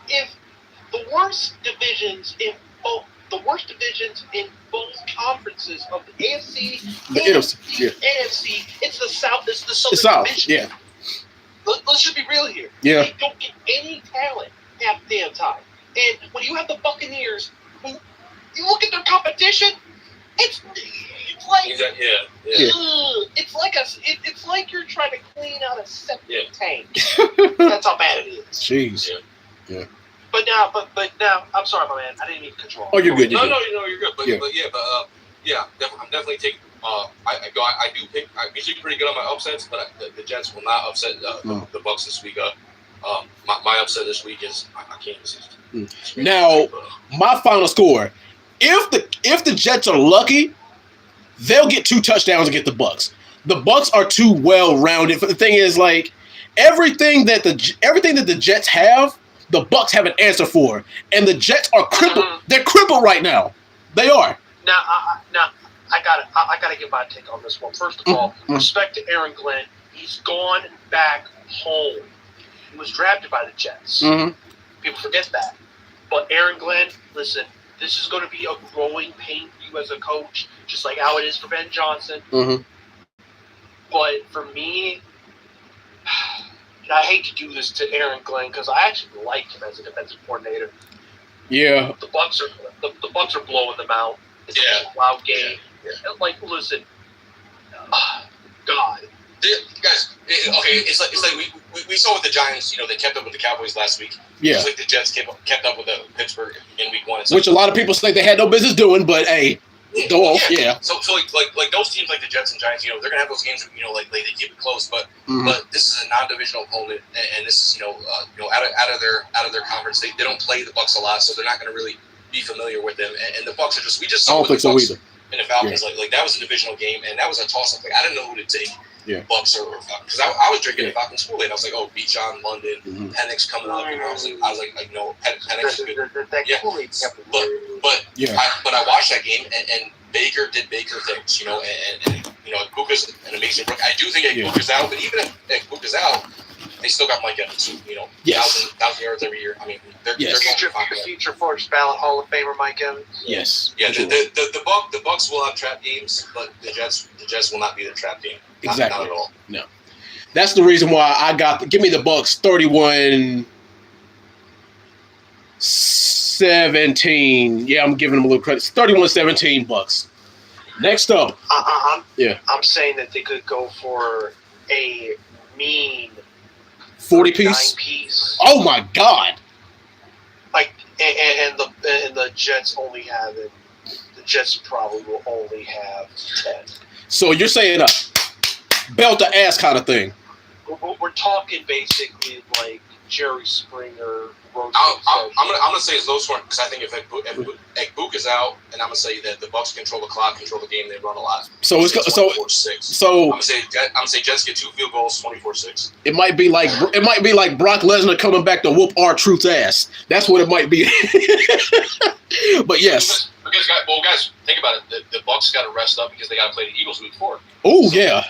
If the worst divisions in both conferences of the AFC the and NFC, it's the South. It's the Southern Division. Yeah. Let's just be real here. Yeah. They don't get any talent half the damn time. And when you have the Buccaneers, who you look at their competition, it's like it's like you're trying to clean out a septic tank. That's how bad it is. Jeez. Yeah. But now, I'm sorry, my man. I didn't mean to control. Oh, you're good. You're good. But I'm definitely taking. I do pick. I'm usually pretty good on my upsets, but the Jets will not upset the Bucs this week. My upset this week is I can't resist. Now, my final score. If the Jets are lucky, they'll get 2 touchdowns against the Bucs. The Bucs are too well-rounded. But the thing is, like everything that the Jets have, the Bucs have an answer for, and the Jets are crippled. They're crippled right now. They are. Now I gotta give my take on this one. First of all, respect to Aaron Glenn. He's gone back home. He was drafted by the Jets. Mm-hmm. People forget that. But Aaron Glenn, listen, this is going to be a growing pain for you as a coach, just like how it is for Ben Johnson. Mm-hmm. But for me, and I hate to do this to Aaron Glenn because I actually like him as a defensive coordinator. Yeah. The Bucs are blowing them out. It's a loud game. Yeah. Like, listen, God. Guys, it's like we saw with the Giants. They kept up with the Cowboys last week. Yeah. Just like the Jets kept up with the Pittsburgh in week 1. Which a lot of people say they had no business doing, but hey, go off. Yeah. So like those teams like the Jets and Giants, they're gonna have those games. Like they keep it close, but this is a non-divisional opponent, and this is out of their conference. They don't play the Bucs a lot, so they're not gonna really be familiar with them. And the Bucs are just we just saw. I don't think so either. And the Falcons, like that was a divisional game, and that was a toss-up. Like I didn't know who to take. Yeah. Bucs or Falcons, because I was drinking the Falcons Kool-Aid. I was like, oh, Bijan, London, Penix coming up. I was like, no, Penix is good. But I watched that game, and Baker did Baker things, and Puka's an amazing rookie. I do think Puka's out, but even if Puka's out, they still got Mike Evans, 1,000 yards every year. I mean, they're going to find the future first ballot Hall of Famer Mike Evans. Yes. Yeah, the Bucs will have trap games, but the Jets will not be the trap game. Exactly. Not at all. No. That's the reason why I give me the Bucs 31-17. Yeah, I'm giving them a little credit. It's 31-17 Bucs. Next up. I'm saying that they could go for a mean 40 piece. Oh my God. Like and the Jets only have it. The Jets probably will only have 10. So you're saying a belt to ass kind of thing. We're talking basically like Jerry Springer. I'm gonna say it's low scoring because I think if Ekbuk is out, and I'm gonna say that the Bucs control the clock, control the game, they run a lot. So it's 24-6. So I'm gonna say Jets get 2 field goals, 24-6. It might be like Brock Lesnar coming back to whoop R-Truth's ass. That's what it might be. But yes. guys, think about it. The Bucs got to rest up because they got to play the Eagles week 4. Oh yeah.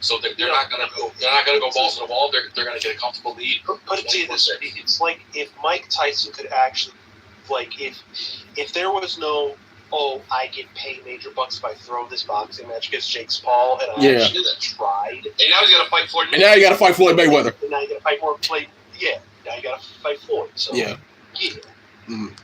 So they're not gonna go. They're not gonna go balls to the wall. They're gonna get a comfortable lead. But it's like if Mike Tyson could actually, like, if there was no, I get paid major bucks if I throw this boxing match against Jake Paul, and I actually tried. And now he's got to fight Floyd. And now you got to fight Floyd Mayweather. And now you got to fight Floyd. Yeah. Now you got to fight Floyd. So yeah. I'm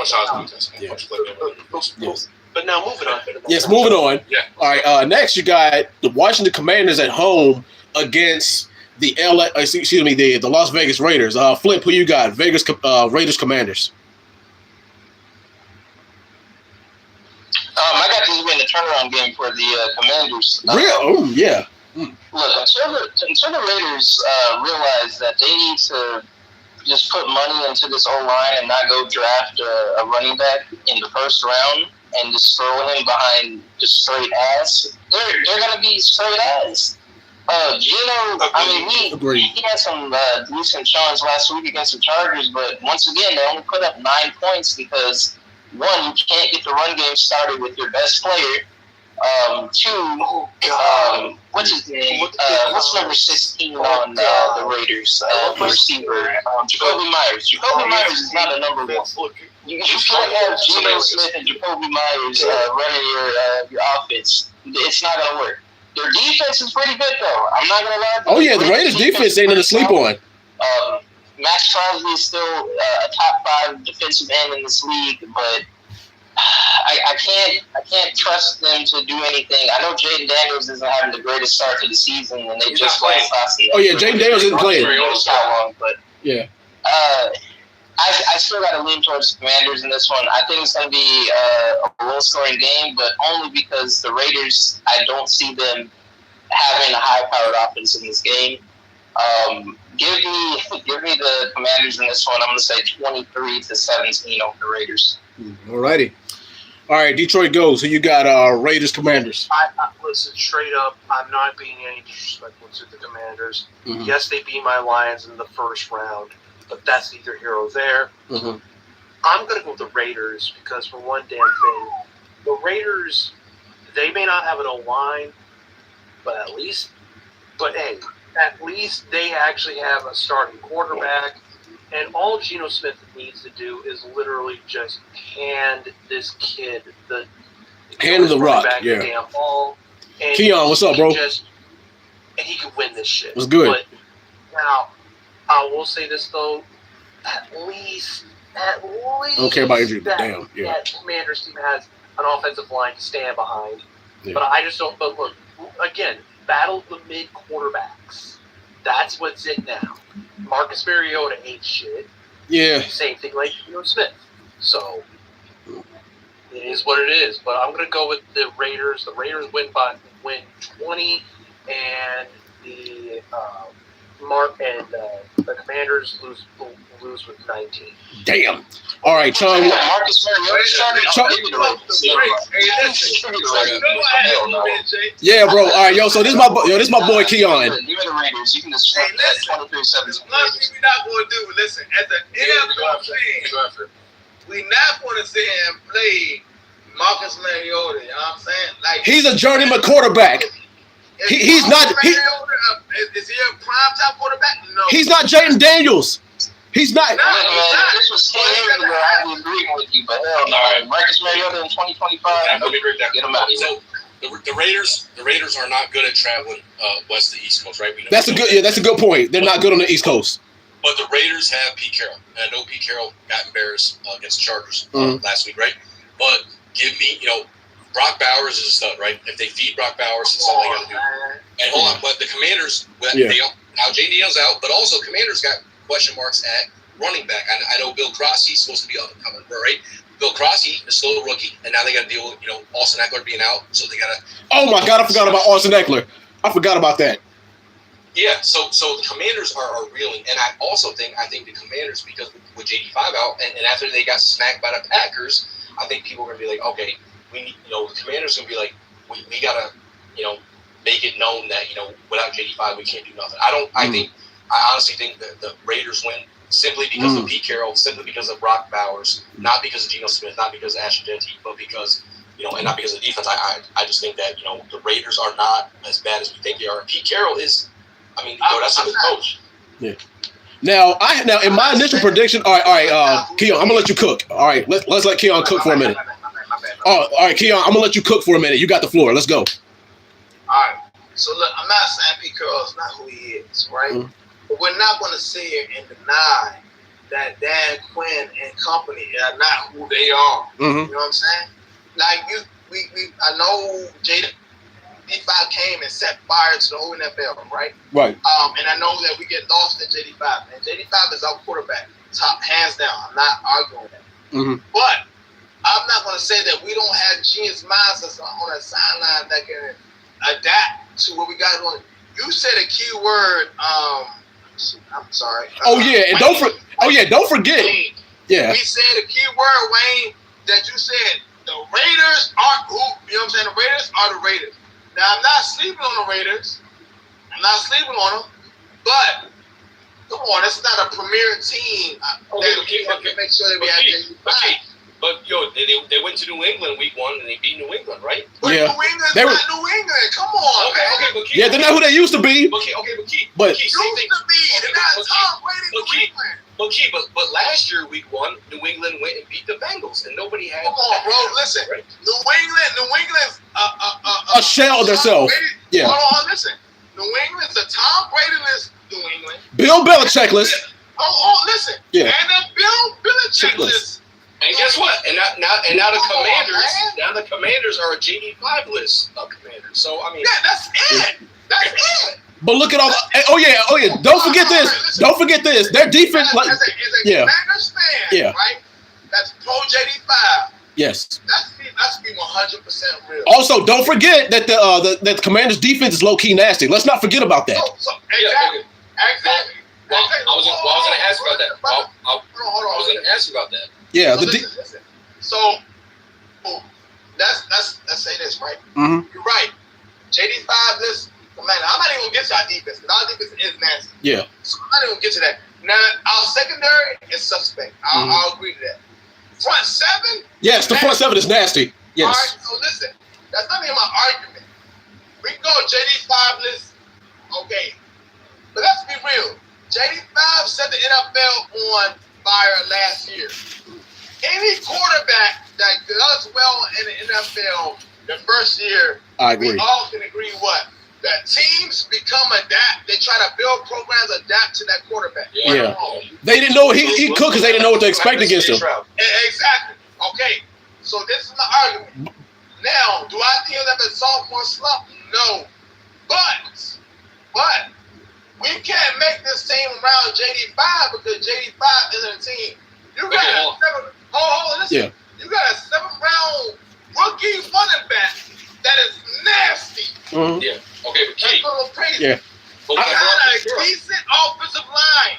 a shot Yes. But now moving on. Yes, moving on. Yeah. All right. Next, you got the Washington Commanders at home against the the Las Vegas Raiders. Flip, who you got? Raiders Commanders. I got this win the turnaround game for the Commanders. Real? Yeah. Look, until the Raiders realize that they need to just put money into this O-line and not go draft a running back in the first round and just throw him behind just straight ass, they're going to be straight ass. Gino, he had some decent shots last week against the Chargers, but once again, they only put up 9 points because, one, you can't get the run game started with your best player. Two, what's his name? What's number 16 on the Raiders? The receiver, Jacoby Myers. Jacoby Myers is not a number 1. You can't have Geno Smith and Jacoby Myers running your offense. It's not going to work. Their defense is pretty good, though. I'm not going to lie. Oh, yeah, the Raiders' defense ain't nothing to sleep on. Max Crosby is still a top 5 defensive end in this league, but I can't trust them to do anything. I know Jaden Daniels isn't having the greatest start to the season, and they just lost last year. Oh, yeah, Jaden Daniels isn't playing. But yeah. I still got to lean towards the Commanders in this one. I think it's going to be a low-scoring game, but only because the Raiders, I don't see them having a high-powered offense in this game. Give me the Commanders in this one. I'm going to say 23-17 over the Raiders. All righty. All right, Detroit goes. So you got Raiders Commanders. I listen, straight up, I'm not being any disrespectful to the Commanders. Mm-hmm. Yes, they beat my Lions in the first round, but that's neither here or there. Mm-hmm. I'm going to go with the Raiders because, for one damn thing, the Raiders, they may not have an O-line, but at least they actually have a starting quarterback. And all Geno Smith needs to do is literally just hand this kid the rock, yeah. The damn ball. And Keon, what's up, bro? And he can win this shit. What's good? But now, I will say this though, at least. I don't care about injury. Damn, yeah. That Commanders team has an offensive line to stand behind. Yeah. But I just don't. But look, again, battle the mid quarterbacks. That's what's it now. Marcus Mariota ain't shit. Yeah. Same thing like Geno Smith. So it is what it is. But I'm gonna go with the Raiders. The Raiders win 20, and the Commanders lose with 19. Damn. All right, Chung. Marcus Mariota started. Yeah, bro. All right, yo. So this is my boy Keon. Give me the Raiders. You can just 23-17. One thing we're not going to do. Listen, at the NFL thing, we're not going to sit here and play Marcus Mariota. You know what I'm saying? Like, he's a journeyman quarterback. He's not. Is he a prime time quarterback? No. He's not Jaden Daniels. He's not. Look, man, this was 10 years ago. I would agree with you, but hell no. Marcus Mariota in 2025. Get him out of here. So the Raiders are not good at traveling west to East Coast, right? That's a good point. They're not good on the East Coast. But the Raiders have Pete Carroll. And I know Pete Carroll got embarrassed against the Chargers last week, right? But give me, Brock Bowers is a stud, right? If they feed Brock Bowers, that's all they got to do. And hold on, but the Commanders, now Jay Daniels out, but also Commanders got question marks at running back. I know Bill Crosby's supposed to be up and coming, right? Bill Crosby is still a rookie, and now they got to deal with Austin Eckler being out, so they got to. Oh my God, I forgot about Austin Eckler. I forgot about that. Yeah, so the Commanders are reeling, and I think the Commanders, because with JD5 out, and after they got smacked by the Packers, I think people are gonna be like, okay, we need, the Commanders gonna be like, we gotta, make it known that without JD5 we can't do nothing. I honestly think that the Raiders win simply because of Pete Carroll, simply because of Brock Bowers, not because of Geno Smith, not because of Ashton Jeanty, but because, and not because of the defense. I just think that, the Raiders are not as bad as we think they are. And Pete Carroll is, that's a good coach. Yeah. Now in my initial prediction, all right, Keon, I'm gonna let you cook. All right, let's let Keon cook for a minute. Oh, all right, Keon, I'm gonna let you cook for a minute. You got the floor. Let's go. All right. So look, I'm not saying Pete Carroll is not who he is, right? Mm-hmm. But we're not going to sit here and deny that Dan Quinn and company are not who they are. Mm-hmm. You know what I'm saying? Like I know JD5 came and set fire to the whole NFL, right? Right. And I know that we get lost in JD5. And JD5 is our quarterback, top hands down. I'm not arguing that. Mm-hmm. But I'm not going to say that we don't have genius minds that's on a sideline that can adapt to what we got on. You said a key word. I'm sorry. Oh yeah, and don't forget. Wayne. Yeah. We said a key word, Wayne, that you said the Raiders are who. You know what I'm saying? The Raiders are the Raiders. Now I'm not sleeping on the Raiders. I'm not sleeping on them. But come on, that's not a premier team. Make sure that we have. But they went to New England week 1 and they beat New England, right? But yeah. New England's not New England. Come on, man. Okay, but Keith, yeah, they're not who they used to be. But Keith, They're not Tom Brady, New England. But last year, week 1, New England went and beat the Bengals, and nobody had. Come on, bro. Listen, right? New England's a shell of themselves. Yeah. Hold on, listen. New England's a Tom Brady-less New England. Bill Belichick-less. Listen. Yeah. And then Bill Belichick-less. And guess what? And now the Commanders are a JD5 list of Commanders. So yeah, that's it. That's it. But look at all the. Oh yeah. Don't forget this. Don't forget this. Their defense, as a Commanders fan, right? That's pro JD5. Yes. Let's be 100% real. Also, don't forget that the Commanders' defense is low key nasty. Let's not forget about that. Exactly. Well, I was going to ask about that. I was going to ask you about that. Yeah. Listen. So let's say this, right? Mm-hmm. You're right. JD5 list. Man, I'm not even gonna get to our defense because our defense is nasty. Yeah. So I'm not even gonna get to that. Now our secondary is suspect. I'll agree to that. Front 7. Yes, the front 7 is nasty. Yes. All right. So listen, that's not even my argument. We can go JD5 list. Okay. But let's be real. JD5 set the NFL on fire last year. Any quarterback that does well in the NFL the first year, I agree. We all can agree what? That teams adapt. They try to build programs adapt to that quarterback. Yeah. They didn't know he could because they didn't know what to expect against him. Exactly. Okay. So this is my argument. Now, do I feel that the sophomore slump? No. But we can't make this team around JD5 because JD5 isn't a team. You got listen. Yeah. You got a 7th-round rookie running back that is nasty. Mm-hmm. Yeah. Okay, but Keith. That's a little crazy. Yeah. I got a decent offensive line.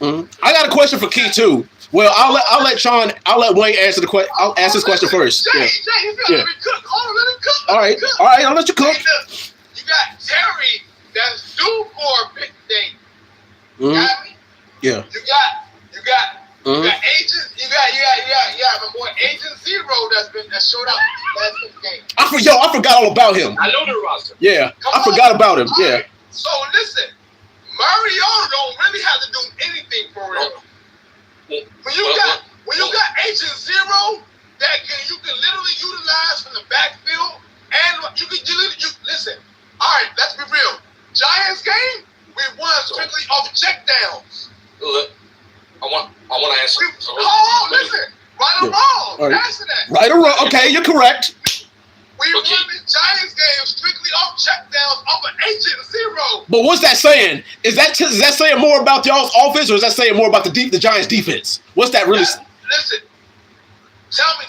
Mm-hmm. I got a question for Keith too. Well, I'll let Wayne answer the question. I'll ask this question first. Jay, you gotta let me cook. Hold on, let me cook. All right, I'll let you cook. Hey, look, you got Terry that's due for a big day. Mm-hmm. Got me? Yeah. You got Agent. You got my boy Agent Zero that showed up last game. I forgot all about him. I know the roster. Yeah, I forgot about him. Yeah. Right. So listen, Mariota don't really have to do anything for real. When you got Agent Zero that you can literally utilize from the backfield, and you listen. All right, let's be real. Giants game, we won strictly off checkdowns. Look, I want to answer. Listen. Right or wrong? Right. Answer that. Right or wrong? Okay, you're correct. We won the Giants game strictly off checkdowns off an Agent Zero. But what's that saying? Is that saying more about y'all's offense, or is that saying more about the Giants' defense? What's that really? Listen. Tell me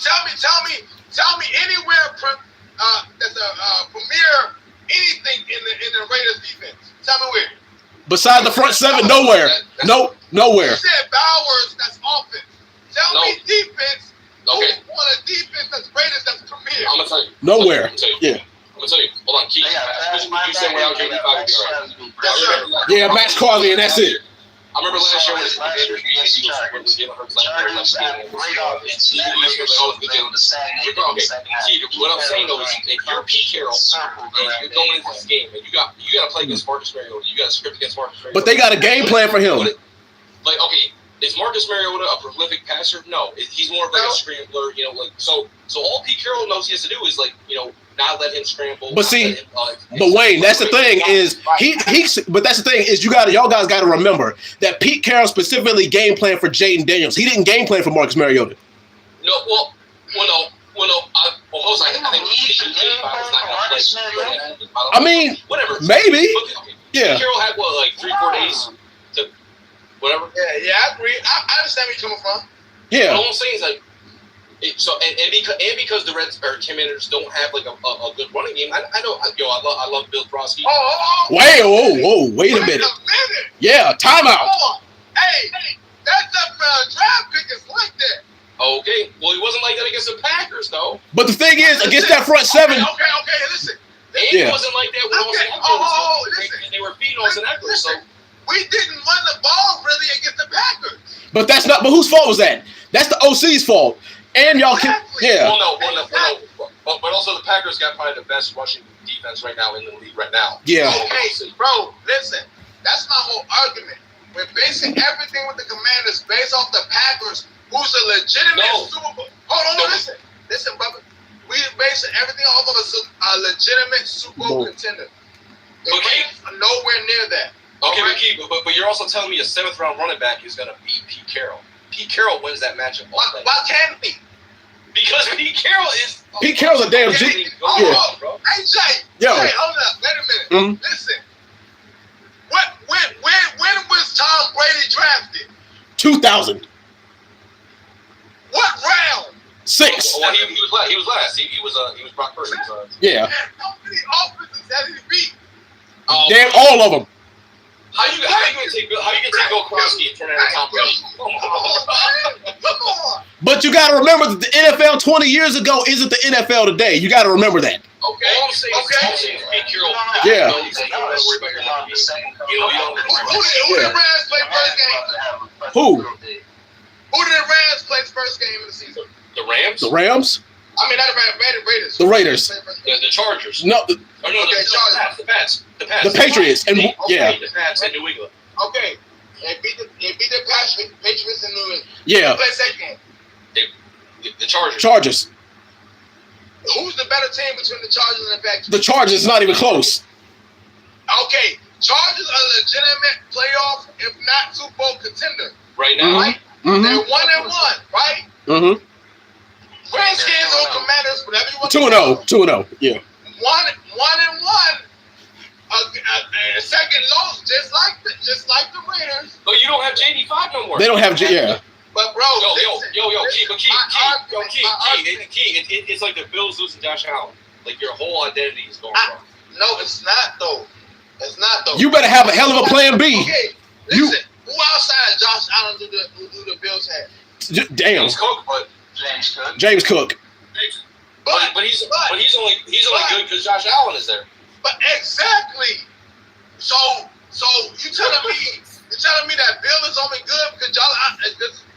anywhere that's a premier anything in the Raiders defense. Tell me where. Besides the front 7, nowhere. Nowhere. You said Bowers, that's offense. Tell me defense. Okay. Who won a defense that's Raiders that's premier? I'm gonna tell you. Nowhere. Yeah. I'm gonna tell you. Hold on, Keith. You said without JD5 would be all right. Yeah, Max Crosby, and that's it. I remember last year when Last year against the Chargers. Chargers had a great offense. What I'm saying though is, if you're Pete Carroll and you're going into this game and you got to play against Marcus Mariota, you got to script against Marcus Mariota. But they got a game plan for him. Like, okay, is Marcus Mariota a prolific passer? No, he's more of like a scrambler. You know, like so all Pete Carroll knows he has to do is like, you know, not let him scramble. But see, but Wayne, that's the thing is but that's the thing is y'all guys got to remember that Pete Carroll specifically game planned for Jaden Daniels. He didn't game plan for Marcus Mariota. No, well, no. I think I mean, whatever. Maybe. Okay. Yeah. Pete Carroll had like 3-4 days to whatever. Yeah, I agree. I understand where you're coming from. Yeah. All I'm saying is like. Because the Reds or Commanders don't have like a good running game, I love Bill Crosby. Wait a minute. Yeah, timeout. Hey, that's a draft pick is like that. Okay, well he wasn't like that against the Packers though. But the thing is, against that front seven. Okay, listen. He wasn't like that with Austin Eckler. Listen. They were feeding Austin Eckler, so we didn't run the ball really against the Packers. But whose fault was that? That's the OC's fault. And y'all can, yeah. Well, no. But also the Packers got probably the best rushing defense right now in the league right now. Yeah. Okay, bro, listen. That's my whole argument. We're basing everything with the Commanders based off the Packers, who's a legitimate Super Bowl. Hold on, listen, brother. We're basing everything off of a legitimate Super Bowl contender. The Rams are nowhere near that. Okay, right? but you're also telling me a 7th round running back is going to beat Pete Carroll. Pete Carroll wins that matchup. Why can't he? Because Pete Carroll is. Pete Carroll's a damn G. Hey, Jay. Yo. Jay, hold up. Wait a minute. Mm-hmm. Listen. When was Tom Brady drafted? 2000. What round? 6. Well, he was last. He was Brock Purdy's. Yeah. How many offenses has he beat? Damn, all of them. How you gonna take Bill Crosby and turn it into Tom Brady? Come on. But you got to remember that the NFL 20 years ago isn't the NFL today. You got to remember that. Okay. All I'm saying is Pete Carroll. Yeah. You don't worry about your money. Who did the Rams play first game? Who? Who did the Rams play first game of the season? The Rams? The Rams? I mean, not the Raiders. The Raiders. The Chargers. No. The Pats. The Patriots. And yeah. The Pats in New England. Okay. They beat the Patriots in New England. Yeah. Who played second game? The Chargers. Chargers. Who's the better team between the Chargers and the Patriots? The Chargers is not even close. Okay. Chargers are a legitimate playoff, if not Super Bowl contender. Right now. Right? Mm-hmm. They're 1-1, right? Mm-hmm. Redskins or Commanders, whatever you want 2-0. Yeah. 1-1. A second loss, just like the Raiders. But you don't have JD5 no more. They don't have yeah. But bro, Key. It's like the Bills losing Josh Allen. Like your whole identity is going wrong. No, it's not though. It's not though. You better have a hell of a plan B. Okay, listen. Who outside Josh Allen do the Bills have? Damn. James Cook. But he's only good because Josh Allen is there. But exactly. So you telling me that Bill is only good because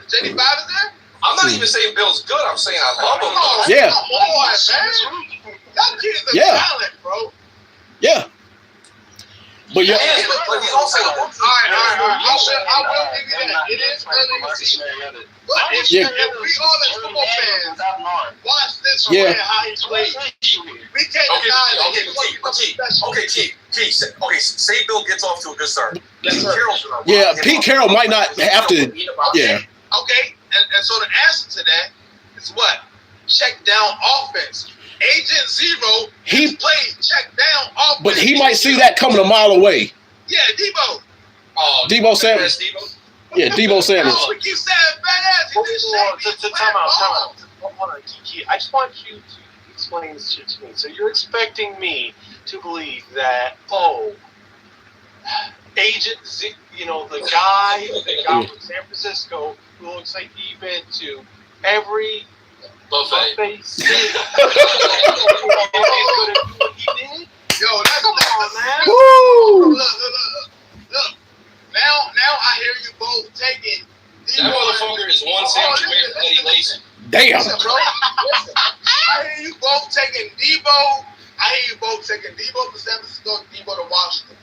JD5 is there? I'm not even saying Bill's good. I'm saying I love him. Yeah. Come on, man. That kid's a talent, bro. Yeah. But yeah. But he's also. All right. I will give you that. It is early in the season. But if we all as football fans watch this from how he plays, we can't deny that he's special. Okay, say Bill gets off to a good start. Pete Carroll might not have to. Yeah. Okay, and so the answer to that is what? Check down offense. Agent Zero, he played check down offense. But he might see that coming a mile away. Yeah, Debo. Debo Samuels. Yeah, Debo Samuels. We keep saying badass. Time out. Hold on, Kiki. I just want you to explain this shit to me. So you're expecting me to believe that, Agent Z, the guy from San Francisco who looks like he's been to every buffet scene. He's gonna do what he did? Yo, that's come on, man. Woo! Look. Now I hear you taking That motherfucker is one sandwich away from Eddie Lacy. Damn. Listen, bro. Listen. I hear you both taking Debo. I hear you both taking Debo to San Francisco, Debo to Washington.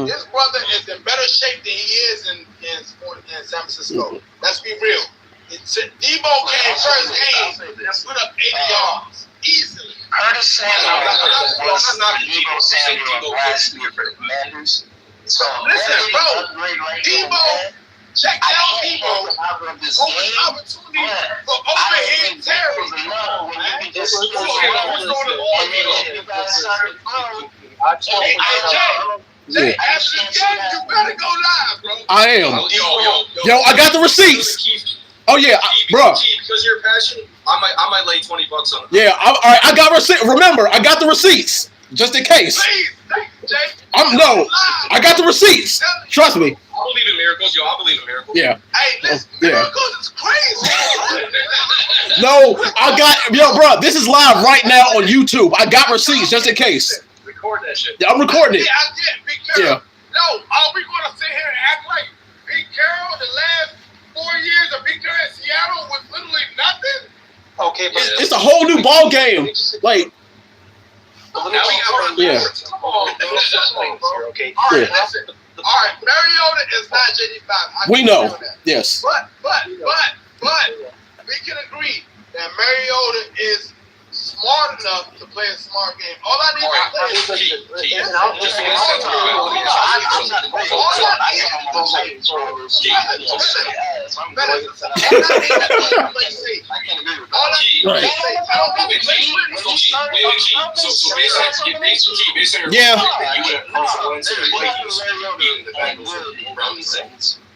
This brother is in better shape than he is in San Francisco. Let's be real. Debo came first game and put up 80 yards easily. Curtis Samuel I'm not Debo Samuel last year for the Commanders. So Listen, bro. Debo, check out Debo. This Open game, opportunity for overhead Terry. Jay, after the game, you better go live, bro. I am. Yo, I got the receipts. Oh yeah, bro. Because you're passionate, I might lay $20 on it. Yeah, all right. I got receipts. Remember, I got the receipts just in case. Please, thank you, Jay. I got the receipts. Trust me. I believe in miracles, yo. I believe in miracles. Yeah. Hey, listen, Yeah. miracles is crazy. No, bro. This is live right now on YouTube. I got receipts just in case. Record that shit. Yeah, I'm recording it. Yeah, I get Big Carroll. Yeah. No, are we going to sit here and act like Big Carroll the last 4 years of Big Carroll in Seattle was literally nothing? Okay, but It's a whole new ball game. Like, Yeah. Come on, bro. Okay. All right, Yeah. listen. All right, Mariota is not JD5. We know. That. yes. But we can agree that Mariota is smart enough to play a smart game. All I need to play is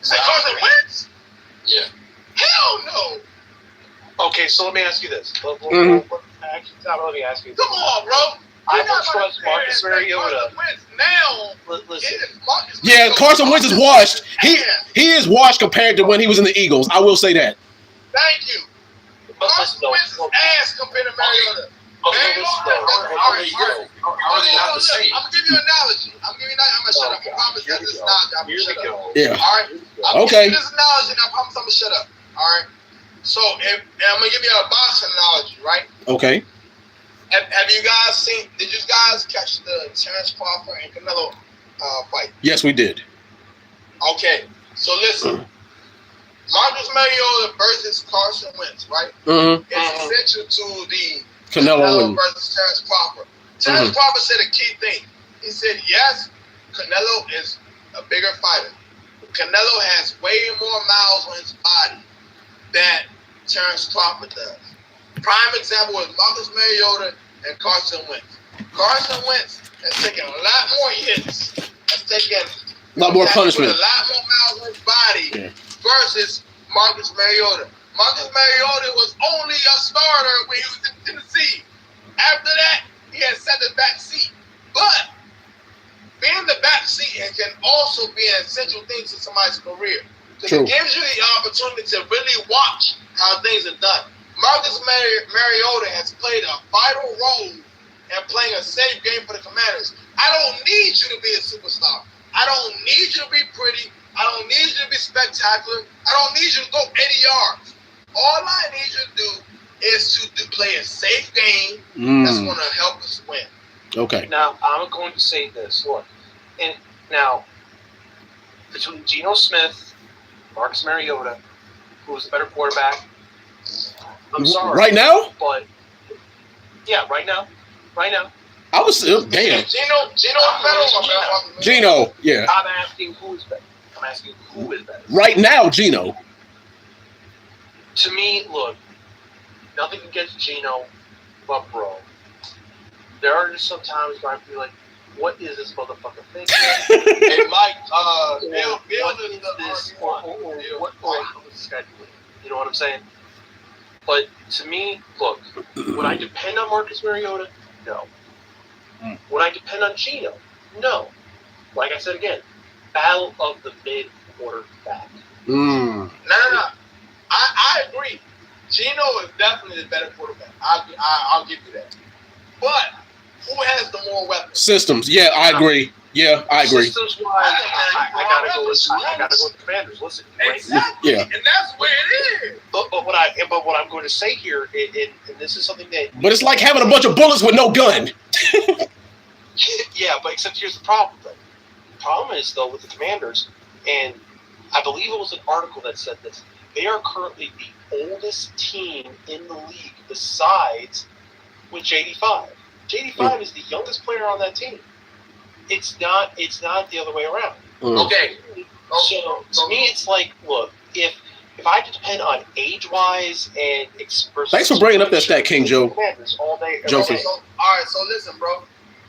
Carson Wentz? Yeah. Hell no. Okay, so let me ask you this. Actually, Tom, let me ask you this. Come on, bro. I You're not don't gonna trust Marcus Mariota. Carson Wentz now. Listen, It is Marcus Yeah, Mariota. Carson Wentz is washed. He is washed compared to when he was in the Eagles. I will say that. Thank you. but Carson listen, Wentz is ass compared to Mariota. How are they not the same? I'm gonna give you an analogy. I'm gonna shut up. I promise that this analogy. I'm gonna shut up. Yeah. All right. I'm Okay. gonna give you this analogy, and I promise I'm gonna shut up. All right. So, and I'm gonna give you a boxing analogy, right? Okay. Have you guys seen? Did you guys catch the Terrence Crawford and Canelo fight? Yes, we did. Okay. So listen, Marcus Mariota versus Carson Wentz, right? Mm-hmm. It's essential to the Canelo and versus Terrence Crawford. Terrence Crawford said a key thing. He said, yes, Canelo is a bigger fighter. Canelo has way more miles on his body than Terrence Crawford does. Prime example is Marcus Mariota and Carson Wentz. Carson Wentz has taken a lot more hits, has taken a lot more put punishment. a lot more miles on his body versus Marcus Mariota. Marcus Mariota was only a starter when he was in Tennessee. After that, he had set the back seat. But being in the back seat can also be an essential thing to somebody's career. Because it gives you the opportunity to really watch how things are done. Marcus Mariota has played a vital role in playing a safe game for the Commanders. I don't need you to be a superstar. I don't need you to be pretty. I don't need you to be spectacular. I don't need you to go 80 yards. All I need you to do is to play a safe game that's going to help us win. Okay. Now, I'm going to say this. Look, and now, between Geno Smith, Marcus Mariota, who was the better quarterback, I'm sorry. Right now? But, yeah, right now. I was damn. Geno is better. Geno, yeah. I'm asking who is better. Who is better. Right now, Geno. To me, look, nothing against Geno, but bro, there are just some times where I feel like, what is this motherfucker thinking? Hey, Mike, Bill What is is the this? RB1. What scheduling? You know what I'm saying? But to me, look, would I depend on Marcus Mariota? No. Would I depend on Geno? No. Like I said again, battle of the mid quarterback. No. I agree. Geno is definitely the better quarterback. I'll give you that. But who has the more weapons? Systems. Yeah, I agree. Yeah, I agree. Systems wise, I gotta go with the Commanders. Listen, Exactly. Yeah. And that's where it is. but what I'm going to say here, and this is something that. But it's like having a bunch of bullets with no gun. Yeah, but except here's the problem. Though. The problem is though with the Commanders, and I believe it was an article that said this. They are currently the oldest team in the league, besides with JD5. JD5 is the youngest player on that team. It's not the other way around. Okay. So to me, it's like, look, if I had to depend on age-wise and versus Thanks for bringing up that stat, King Joe. Commanders all day. Joseph. So, all right, so listen, bro.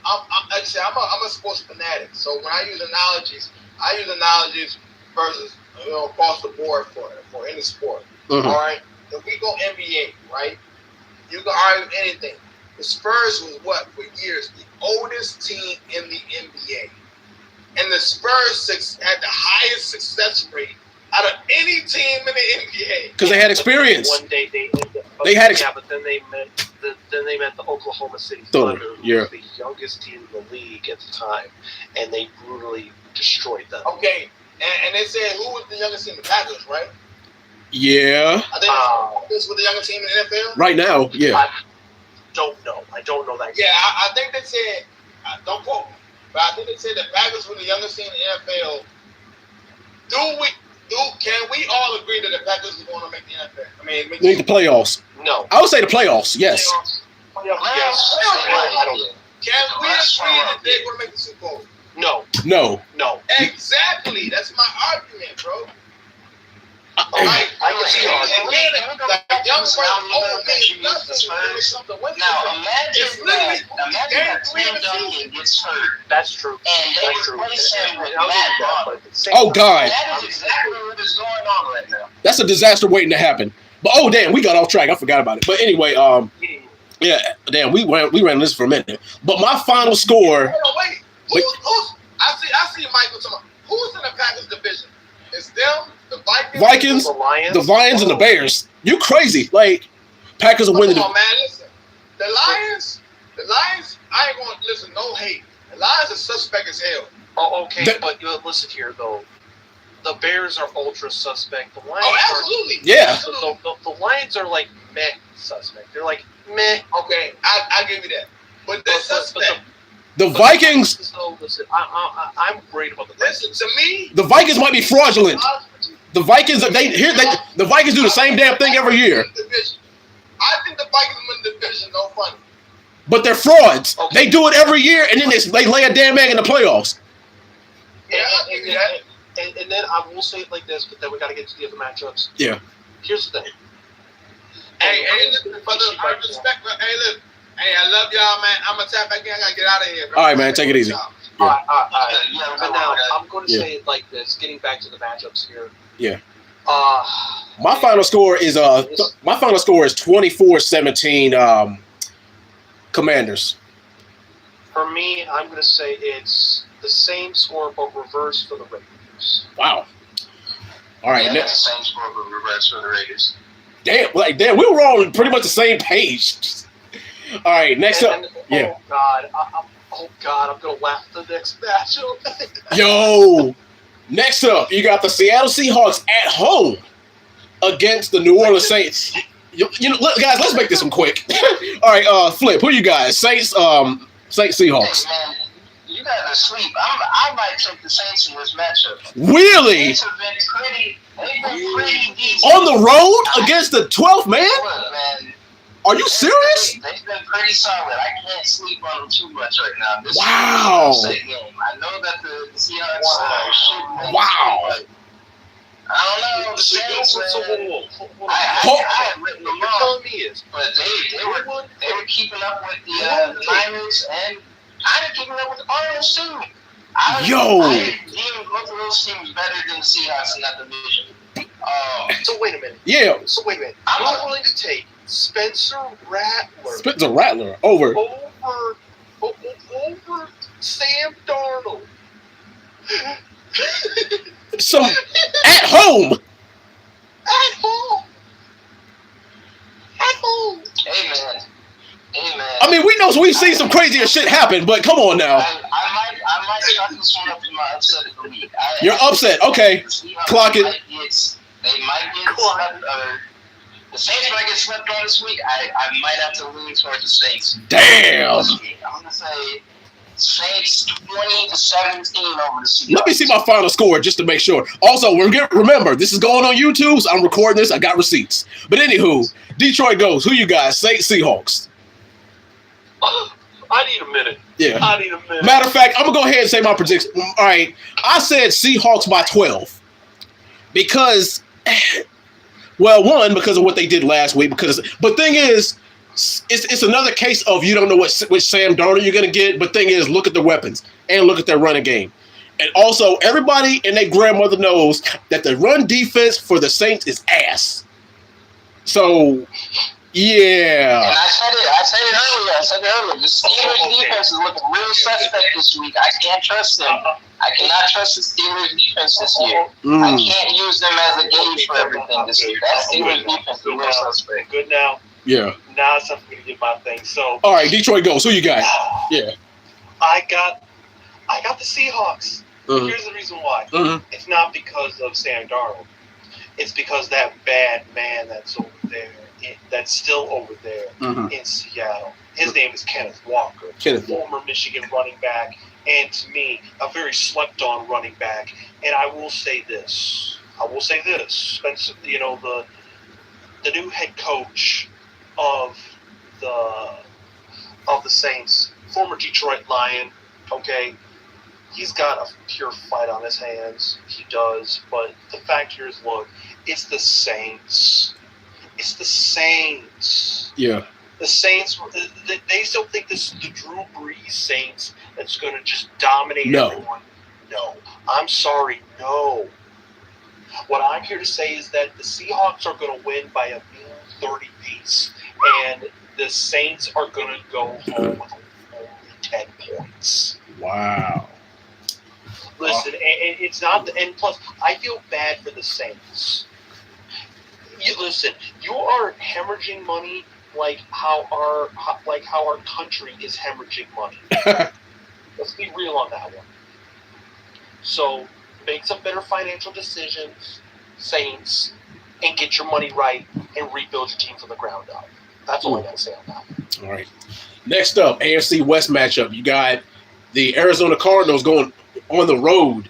Like I said, I'm a sports fanatic. So when I use analogies versus across the board for any sport. Mhm. All right. If we go NBA, right? You can argue anything. The Spurs was what for years the oldest team in the NBA, and the Spurs had the highest success rate out of any team in the NBA Because they had experience. One day They had but then they met the Oklahoma City Thunder, Thunder, who yeah. was the youngest team in the league at the time, and they brutally destroyed them. Okay, and they said who was the youngest team? The Packers, right? Yeah. I think this was the youngest team in the NFL. Right now, yeah. I don't know that. Yeah, I think they said. Don't quote me, but I think they said the Packers were the youngest team in the NFL. Can we all agree that the Packers are going to make the NFL? I mean, Make the playoffs. No. I would say the playoffs, yes. Yes. I don't know. Can we agree that they're going to make the Super Bowl? No. No. Exactly. That's my argument, bro. I can see Young person, Now imagine that Tim Duncan gets hurt. That's true. And they replace him with Matt Barber. Oh, God. That is exactly what is going on right now. That's a disaster waiting to happen. But, oh, damn, we got off track. I forgot about it. But anyway, yeah, damn, we ran this for a minute. But my final score. Wait. I see Michael talking. Who's in the Packers division? It's them, the Vikings, the Lions, and the Bears. You crazy. Like, Packers are winning. Come on, man, listen. The Lions, I ain't going to listen, no hate. The Lions are suspect as hell. Oh, okay, but listen here, though. The Bears are ultra suspect. The Lions absolutely. Yeah. The Lions are like meh suspect. They're like meh. Okay, I give you that. But they're suspect. The Vikings. So listen, I'm great about the Vikings. Listen to me. The Vikings might be fraudulent. The Vikings, the Vikings do the same damn thing every year. I think the Vikings win the division. No funny. But they're frauds. Okay. They do it every year, and then they lay a damn egg in the playoffs. Yeah, I give you that. And then I will say it like this, but then we got to get to the other matchups. Yeah. Here's the thing. Hey, listen, I respect. Hey, look. Hey, I love y'all, man. I'm gonna tap back in. I gotta get out of here. All right, man. Take it easy. All right. Yeah, but now I'm going to say it like this. Getting back to the matchups here. Yeah. My final score is 24-17 Commanders. For me, I'm going to say it's the same score but reverse for the Raiders. Wow. All right. Yeah, that's the same score but reverse for the Raiders. Damn, we were all on pretty much the same page. All right, next up. Yeah. Oh God, I'm gonna laugh at the next matchup. Yo, next up, you got the Seattle Seahawks at home against the New Orleans Saints. Guys, let's make this one quick. All right, Flip, who you guys? Saints, Seahawks. Hey, man, you guys are asleep. I might take the Saints in this matchup. Really? Saints have been pretty decent. On the road against the 12th man? Look, man. Are you serious? They've been pretty solid. I can't sleep on them too much right now. This Wow. is a game. I know that the Seahawks should. Wow. But I don't know. The Saints, man. I had written them What you're off, telling me is, but they were keeping up with the Niners and kind of keeping up with the Cardinals too. I deem both of those teams better than the Seahawks in that division. so wait a minute. Yeah. So wait a minute. I'm not willing to take Spencer Rattler over Sam Darnold. So at home. Hey man. I mean, we've seen some crazier shit happen, but come on now. I might chalk this one up to my upset of the week. You're upset. Okay. Clock it. They might get swept. The Saints might get swept on this week. I might have to lean towards the Saints. Damn. I'm going to say Saints 20-17 over the Seahawks. Let me see my final score just to make sure. Also, remember, this is going on YouTube, so I'm recording this. I got receipts. But anywho, Detroit goes. Who you guys? Saints, Seahawks. I need a minute. Yeah. I need a minute. Matter of fact, I'm going to go ahead and say my prediction. All right. I said Seahawks by 12. Because, well, one, because of what they did last week. But thing is, it's another case of you don't know which Sam Darnold you're going to get. But thing is, look at the weapons and look at their running game. And also, everybody and their grandmother knows that the run defense for the Saints is ass. So, yeah. And I said it earlier. The Steelers defense is looking real suspect this week. I can't trust them. I cannot trust the Steelers defense this year. I can't use them as a gauge for everything this year. That Steelers defense is real suspect. Good now. Yeah. Now it's time for me to get my thing. So. All right, Detroit goes. Who you got? Yeah. I got the Seahawks. Here's the reason why. It's not because of Sam Darnold. It's because that bad man that's over there, that's still over there in Seattle. His name is Kenneth Walker, former Michigan running back, and to me, a very slept-on running back. And I will say this. Spencer, the new head coach of the Saints, former Detroit Lion, okay, he's got a pure fight on his hands. He does. But the fact here is, look, it's the Saints. It's the Saints. Yeah. The Saints, they still think this is the Drew Brees Saints that's going to just dominate everyone. No. I'm sorry. No. What I'm here to say is that the Seahawks are going to win by a mean 30 piece. And the Saints are going to go home with only 10 points. Wow. Listen, and it's not, and plus, I feel bad for the Saints. Listen, you are hemorrhaging money like how our country is hemorrhaging money. Let's be real on that one. So make some better financial decisions, Saints, and get your money right and rebuild your team from the ground up. That's all I got to say on that. All right. Next up, AFC West matchup. You got the Arizona Cardinals going on the road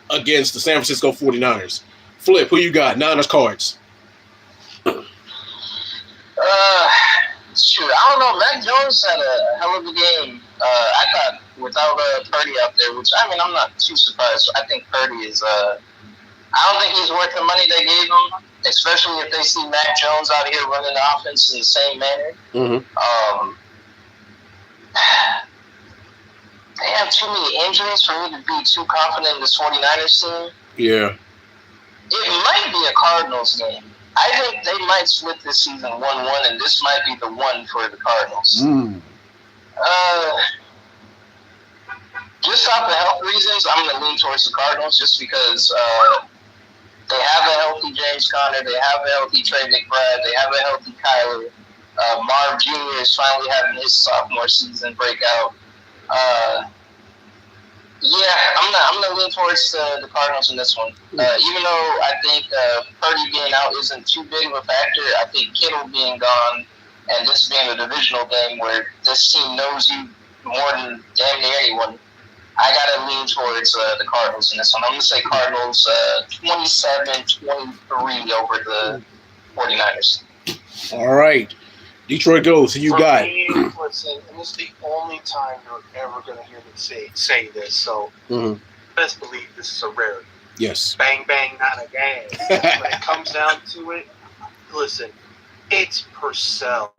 against the San Francisco 49ers. Flip, who you got? Niners, Cards. Shoot, I don't know. Mac Jones had a hell of a game. I thought without Purdy out there, which I'm not too surprised. I think Purdy is. I don't think he's worth the money they gave him, especially if they see Mac Jones out here running the offense in the same manner. They have too many injuries for me to be too confident in this 49ers team. Yeah. It might be a Cardinals game. I think they might split this season 1-1, and this might be the one for the Cardinals. Just off the health reasons, I'm going to lean towards the Cardinals just because they have a healthy James Conner, they have a healthy Trey McBride, they have a healthy Kyler. Marv Jr. is finally having his sophomore season breakout. I'm gonna lean towards the Cardinals in this one. Even though I think Purdy being out isn't too big of a factor, I think Kittle being gone and this being a divisional game where this team knows you more than damn near anyone, I gotta lean towards the Cardinals in this one. I'm gonna say Cardinals 27-23 over the 49ers. All right. Detroit goes. Who you got? Listen, and this is the only time you're ever going to hear me say this, so best believe this is a rarity. Yes. Bang, bang, not a gang. When it comes down to it, listen, it's Purcell.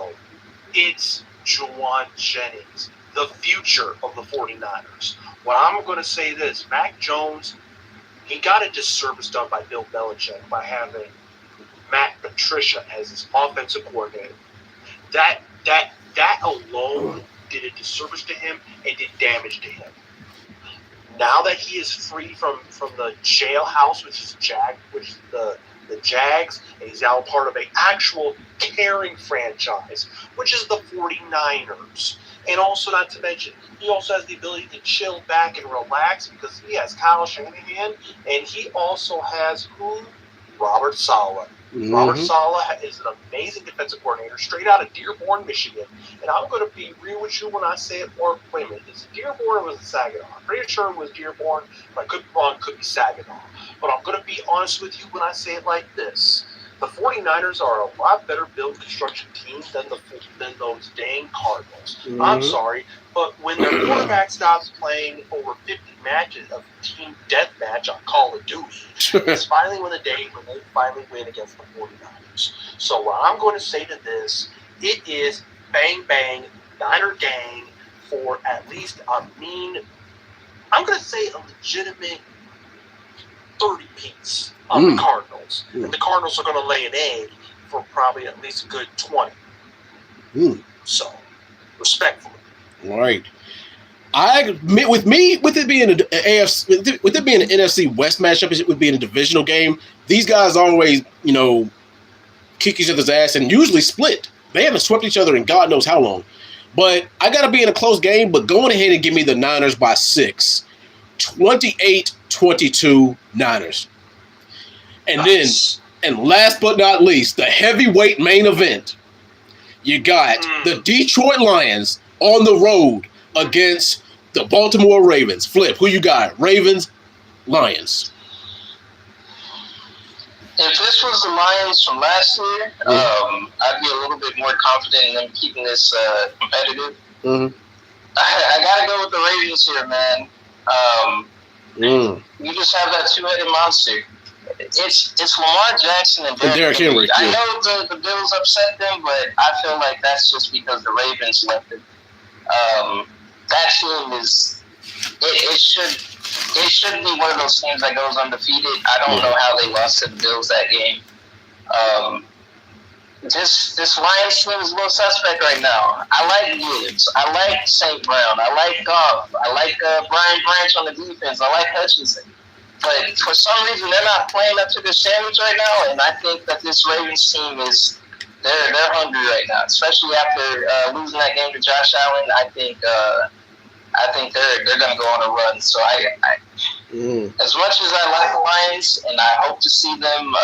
It's Juwan Jennings, the future of the 49ers. What I'm going to say this, Mac Jones, he got a disservice done by Bill Belichick by having Matt Patricia as his offensive coordinator. That alone did a disservice to him and did damage to him. Now that he is free from the jailhouse, which is the Jags, and he's now part of an actual caring franchise, which is the 49ers. And also, not to mention, he also has the ability to chill back and relax because he has Kyle Shanahan, and he also has who? Robert Saleh. Robert Saleh is an amazing defensive coordinator, straight out of Dearborn, Michigan. And I'm going to be real with you when I say it. Or wait a minute, is it Dearborn or was it Saginaw? I'm pretty sure it was Dearborn, but I could be wrong. Could be Saginaw. But I'm going to be honest with you when I say it like this: the 49ers are a lot better build construction team than those dang Cardinals. I'm sorry, but when their quarterback stops playing over 50 matches of team deathmatch on Call of Duty, it's finally when the day when they finally win against the 49ers. So what I'm going to say to this, it is bang bang, Niner gang for at least I'm going to say a legitimate 30-piece on the Cardinals. And the Cardinals are going to lay an egg for probably at least a good 20. So, respectfully. All right. With it being an NFC West matchup, it would be in a divisional game. These guys always, kick each other's ass and usually split. They haven't swept each other in God knows how long. But I got to be in a close game, but going ahead and give me the Niners by 6. 28-22 Niners. And Nice. then, and last but not least, the heavyweight main event. You got the Detroit Lions on the road against the Baltimore Ravens. Flip, who you got? Ravens, Lions. If this was the Lions from last year, I'd be a little bit more confident in them keeping this competitive. I gotta go with the Ravens here, man. You just have that two-headed monster. It's Lamar Jackson and Derrick Henry. I know the Bills upset them, but I feel like that's just because the Ravens left it. That team is it should be one of those teams that goes undefeated. I don't know how they lost to the Bills that game. This Lions team is a little suspect right now. I like Gibbs. I like St. Brown. I like Goff. I like Brian Branch on the defense. I like Hutchinson. But for some reason, they're not playing up to their standards right now, and I think that this Ravens team they're hungry right now, especially after losing that game to Josh Allen. I think they're going to go on a run. So as much as I like the Lions and I hope to see them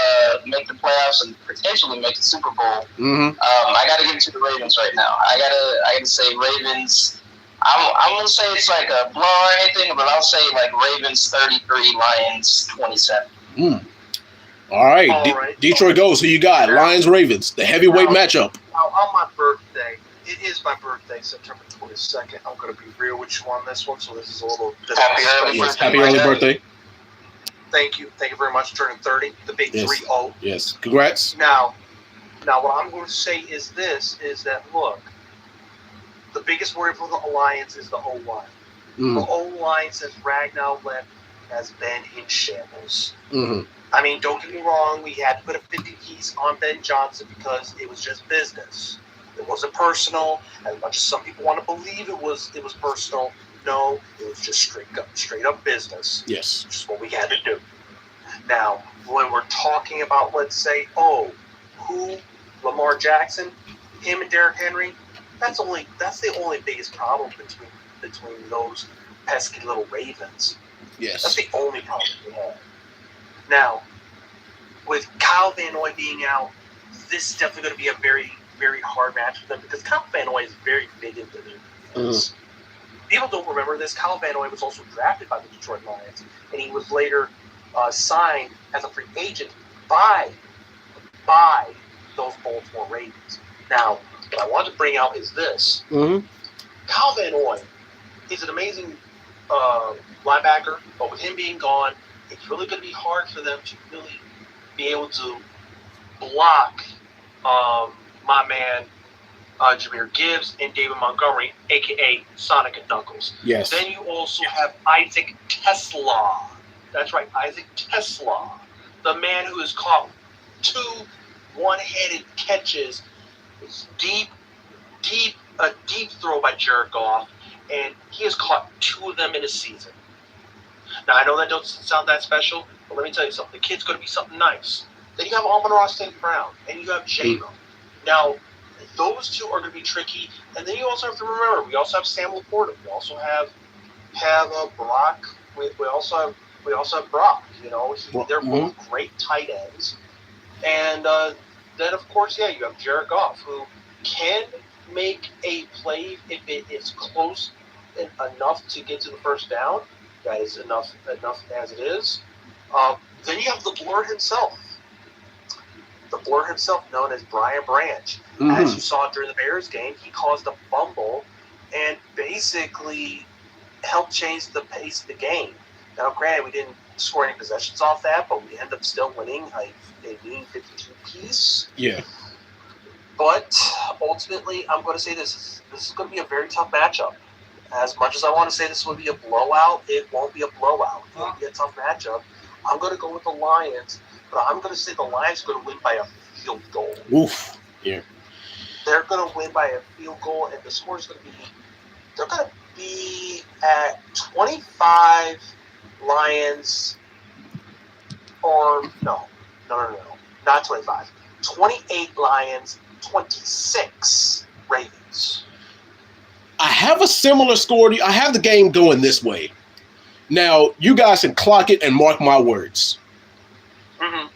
make the playoffs and potentially make the Super Bowl, I got to give it to the Ravens right now. I gotta say Ravens. I'm gonna say it's like a blow or anything, but I'll say like Ravens 33, Lions 27. All right. Detroit goes. Who you got? Lions, Ravens. The heavyweight matchup. On my birthday, it is my birthday, September 22nd. I'm going to be real with you on this one, so this is a little bit Happy early birthday. Thank you very much. Turning 30, the big 3-0. Yes, congrats. Now, what I'm going to say is that look, the biggest worry for the Alliance is the O-line. The O-line since Ragnar left has been in shambles. I mean, don't get me wrong, we had to put a 50 piece on Ben Johnson because it was just business. It wasn't personal. As much as some people want to believe it was personal, no, it was just straight up business. Yes. Which is what we had to do. Now, when we're talking about, let's say, Lamar Jackson, him and Derrick Henry, that's the only biggest problem between those pesky little Ravens. Yes. That's the only problem we have. Now, with Kyle Van Noy being out, this is definitely going to be a very, very hard match for them because Kyle Van Noy is very big into their defense. People don't remember this. Kyle Van Noy was also drafted by the Detroit Lions, and he was later signed as a free agent by those Baltimore Ravens. Now, what I want to bring out is this. Kyle Van Noy is an amazing linebacker, but with him being gone, it's really going to be hard for them to really be able to block my man Jahmyr Gibbs and David Montgomery, a.k.a. Sonic and Knuckles. Yes. Then you also have Isaac Tesla. That's right, Isaac Tesla, the man who has caught 2 one-handed catches, a deep throw by Jared Goff, and he has caught 2 of them in a season. Now, I know that doesn't sound that special, but let me tell you something. The kid's going to be something nice. Then you have Amon-Ra St. Brown, and you have J-Mo. Now, those two are going to be tricky. And then you also have to remember, we also have Sam Laporta. We also have Brock. We also have Brock. You know, they're both great tight ends. And then, of course, you have Jared Goff, who can make a play if it is close enough to get to the first down. That is enough as it is. Then you have the Blur himself. The Blur himself, known as Brian Branch. Mm-hmm. As you saw during the Bears game, he caused a fumble and basically helped change the pace of the game. Now, granted, we didn't score any possessions off that, but we ended up still winning a mean 52 piece. Yeah. But ultimately, I'm going to say this is going to be a very tough matchup. As much as I want to say this will be a blowout, it won't be a blowout. It will be a tough matchup. I'm going to go with the Lions, but I'm going to say the Lions are going to win by a field goal. Oof. Yeah. They're going to win by a field goal, and the score is going to be – they're going to be at 25 Lions or – no, not 25. 28 Lions, 26 Ravens. I have a similar score. I have the game going this way. Now, you guys can clock it and mark my words. Mm-hmm.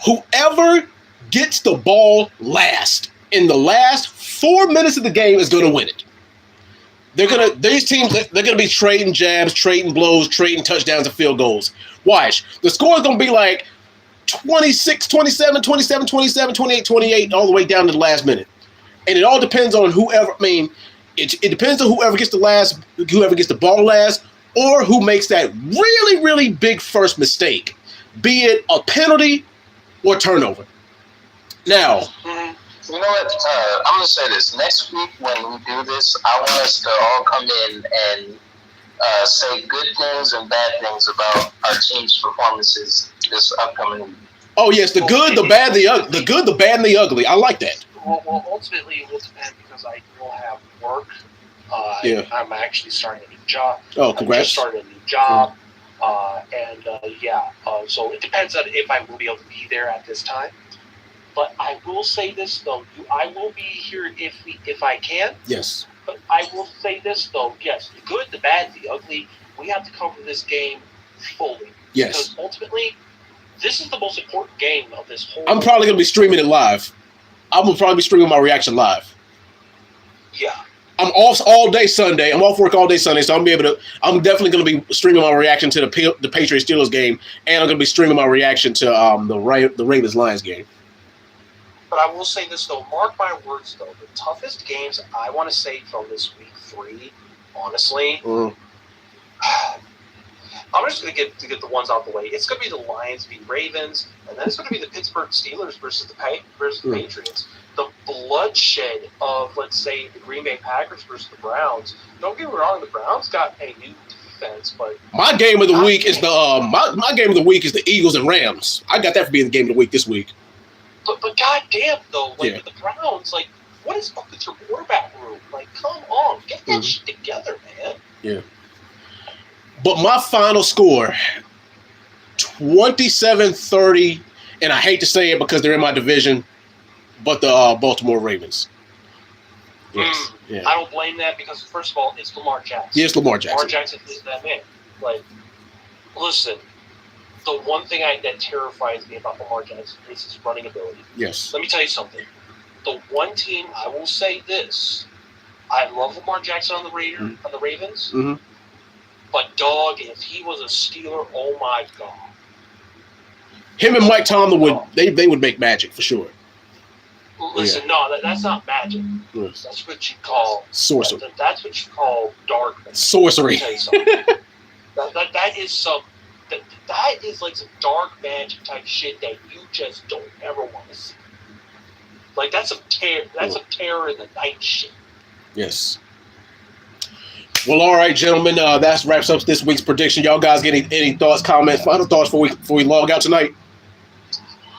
Whoever gets the ball last in the last 4 minutes of the game is going to win it. These teams, they're going to be trading jabs, trading blows, trading touchdowns and field goals. Watch. The score is going to be like 26, 27, 27, 27, 28, 28, all the way down to the last minute. And it all depends on whoever, it depends on whoever gets the ball last, or who makes that really, really big first mistake, be it a penalty or turnover. Now, you know what? I'm going to say this. Next week when we do this, I want us to all come in and say good things and bad things about our team's performances this upcoming week. Oh yes, the good, the bad, the ugly. The good, the bad, and the ugly. I like that. Well, ultimately it will depend because I will have work. I'm actually starting a new job. Oh, congrats! I just started a new job, so it depends on if I will be able to be there at this time. But I will say this though, I will be here if I can. Yes. But I will say this though, yes, the good, the bad, the ugly. We have to cover this game fully. Yes. Because ultimately, this is the most important game of this whole. I'm probably gonna be streaming it live. I'm gonna probably be streaming my reaction live. Yeah. I'm off all day Sunday. I'm off work all day Sunday, so I'm definitely going to be streaming my reaction to the Patriots Steelers game, and I'm going to be streaming my reaction to the Ravens Lions game. But I will say this though, mark my words though, the toughest games I want to say from this week 3, honestly, I'm just going to get the ones out the way. It's going to be the Lions v. Ravens, and then it's going to be the Pittsburgh Steelers versus the Patriots. The bloodshed of, let's say, the Green Bay Packers versus the Browns. Don't get me wrong, the Browns got a new defense, but my game of the week is my game of the week is the Eagles and Rams. I got that for being the game of the week this week. But goddamn though, with the Browns, what is up with your quarterback room? Come on, get that shit together, man. Yeah. But my final score, 27-30, and I hate to say it because they're in my division, but the Baltimore Ravens. Yes. Yeah. I don't blame that because, first of all, it's Lamar Jackson. Yes, Lamar Jackson. Lamar Jackson is that man. Listen, the one thing that terrifies me about Lamar Jackson is his running ability. Yes. Let me tell you something. The one team, I will say this, I love Lamar Jackson on the Ravens, but dog, if he was a Steeler, oh my God. Him and Mike Tomlin would make magic for sure. Listen, no, that's not magic. Yes. That's what you call sorcery. That's what you call darkness. Sorcery. Let me tell you something. that is like some dark magic type shit that you just don't ever want to see. That's some terror in the night shit. Yes. Well, all right, gentlemen. That wraps up this week's prediction. Y'all guys get any thoughts, comments, final thoughts before we log out tonight?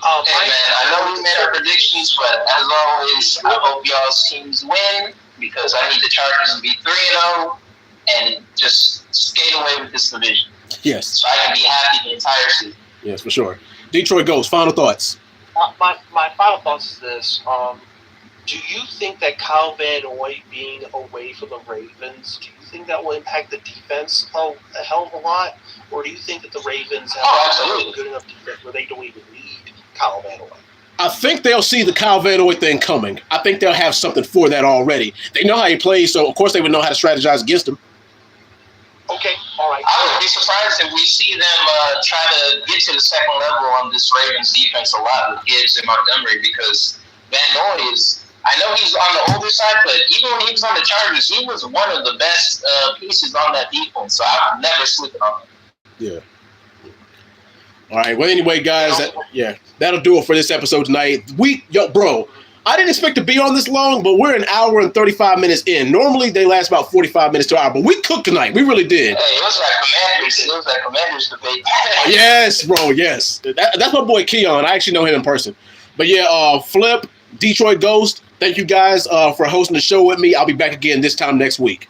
Hey, man, I know we made our predictions, but as always, I hope y'all's teams win because I need the Chargers to be 3-0 and just skate away with this division. Yes. So I can be happy the entire season. Yes, for sure. Detroit Ghost, final thoughts. My final thoughts is this. Do you think that Kyle Van Noy being away from the Ravens, do you think that will impact the defense a hell of a lot? Or do you think that the Ravens have a good enough defense where they don't even need Kyle Van Noy? I think they'll see the Kyle Van Noy thing coming. I think they'll have something for that already. They know how he plays, so of course they would know how to strategize against him. Okay, all right. I wouldn't be surprised if we see them try to get to the second level on this Ravens defense a lot with Gibbs and Montgomery, because Van Noy is, I know he's on the older side, but even when he was on the Chargers, he was one of the best pieces on that defense, so I would never sleep on him. Yeah. All right. Well, anyway, guys, that'll do it for this episode tonight. Bro, I didn't expect to be on this long, but we're an hour and 35 minutes in. Normally, they last about 45 minutes to an hour, but we cooked tonight. We really did. Hey, it was like Commanders debate. Yes, bro, yes. That's my boy Keon. I actually know him in person. But yeah, Flip, Detroit Ghost, thank you guys for hosting the show with me. I'll be back again this time next week.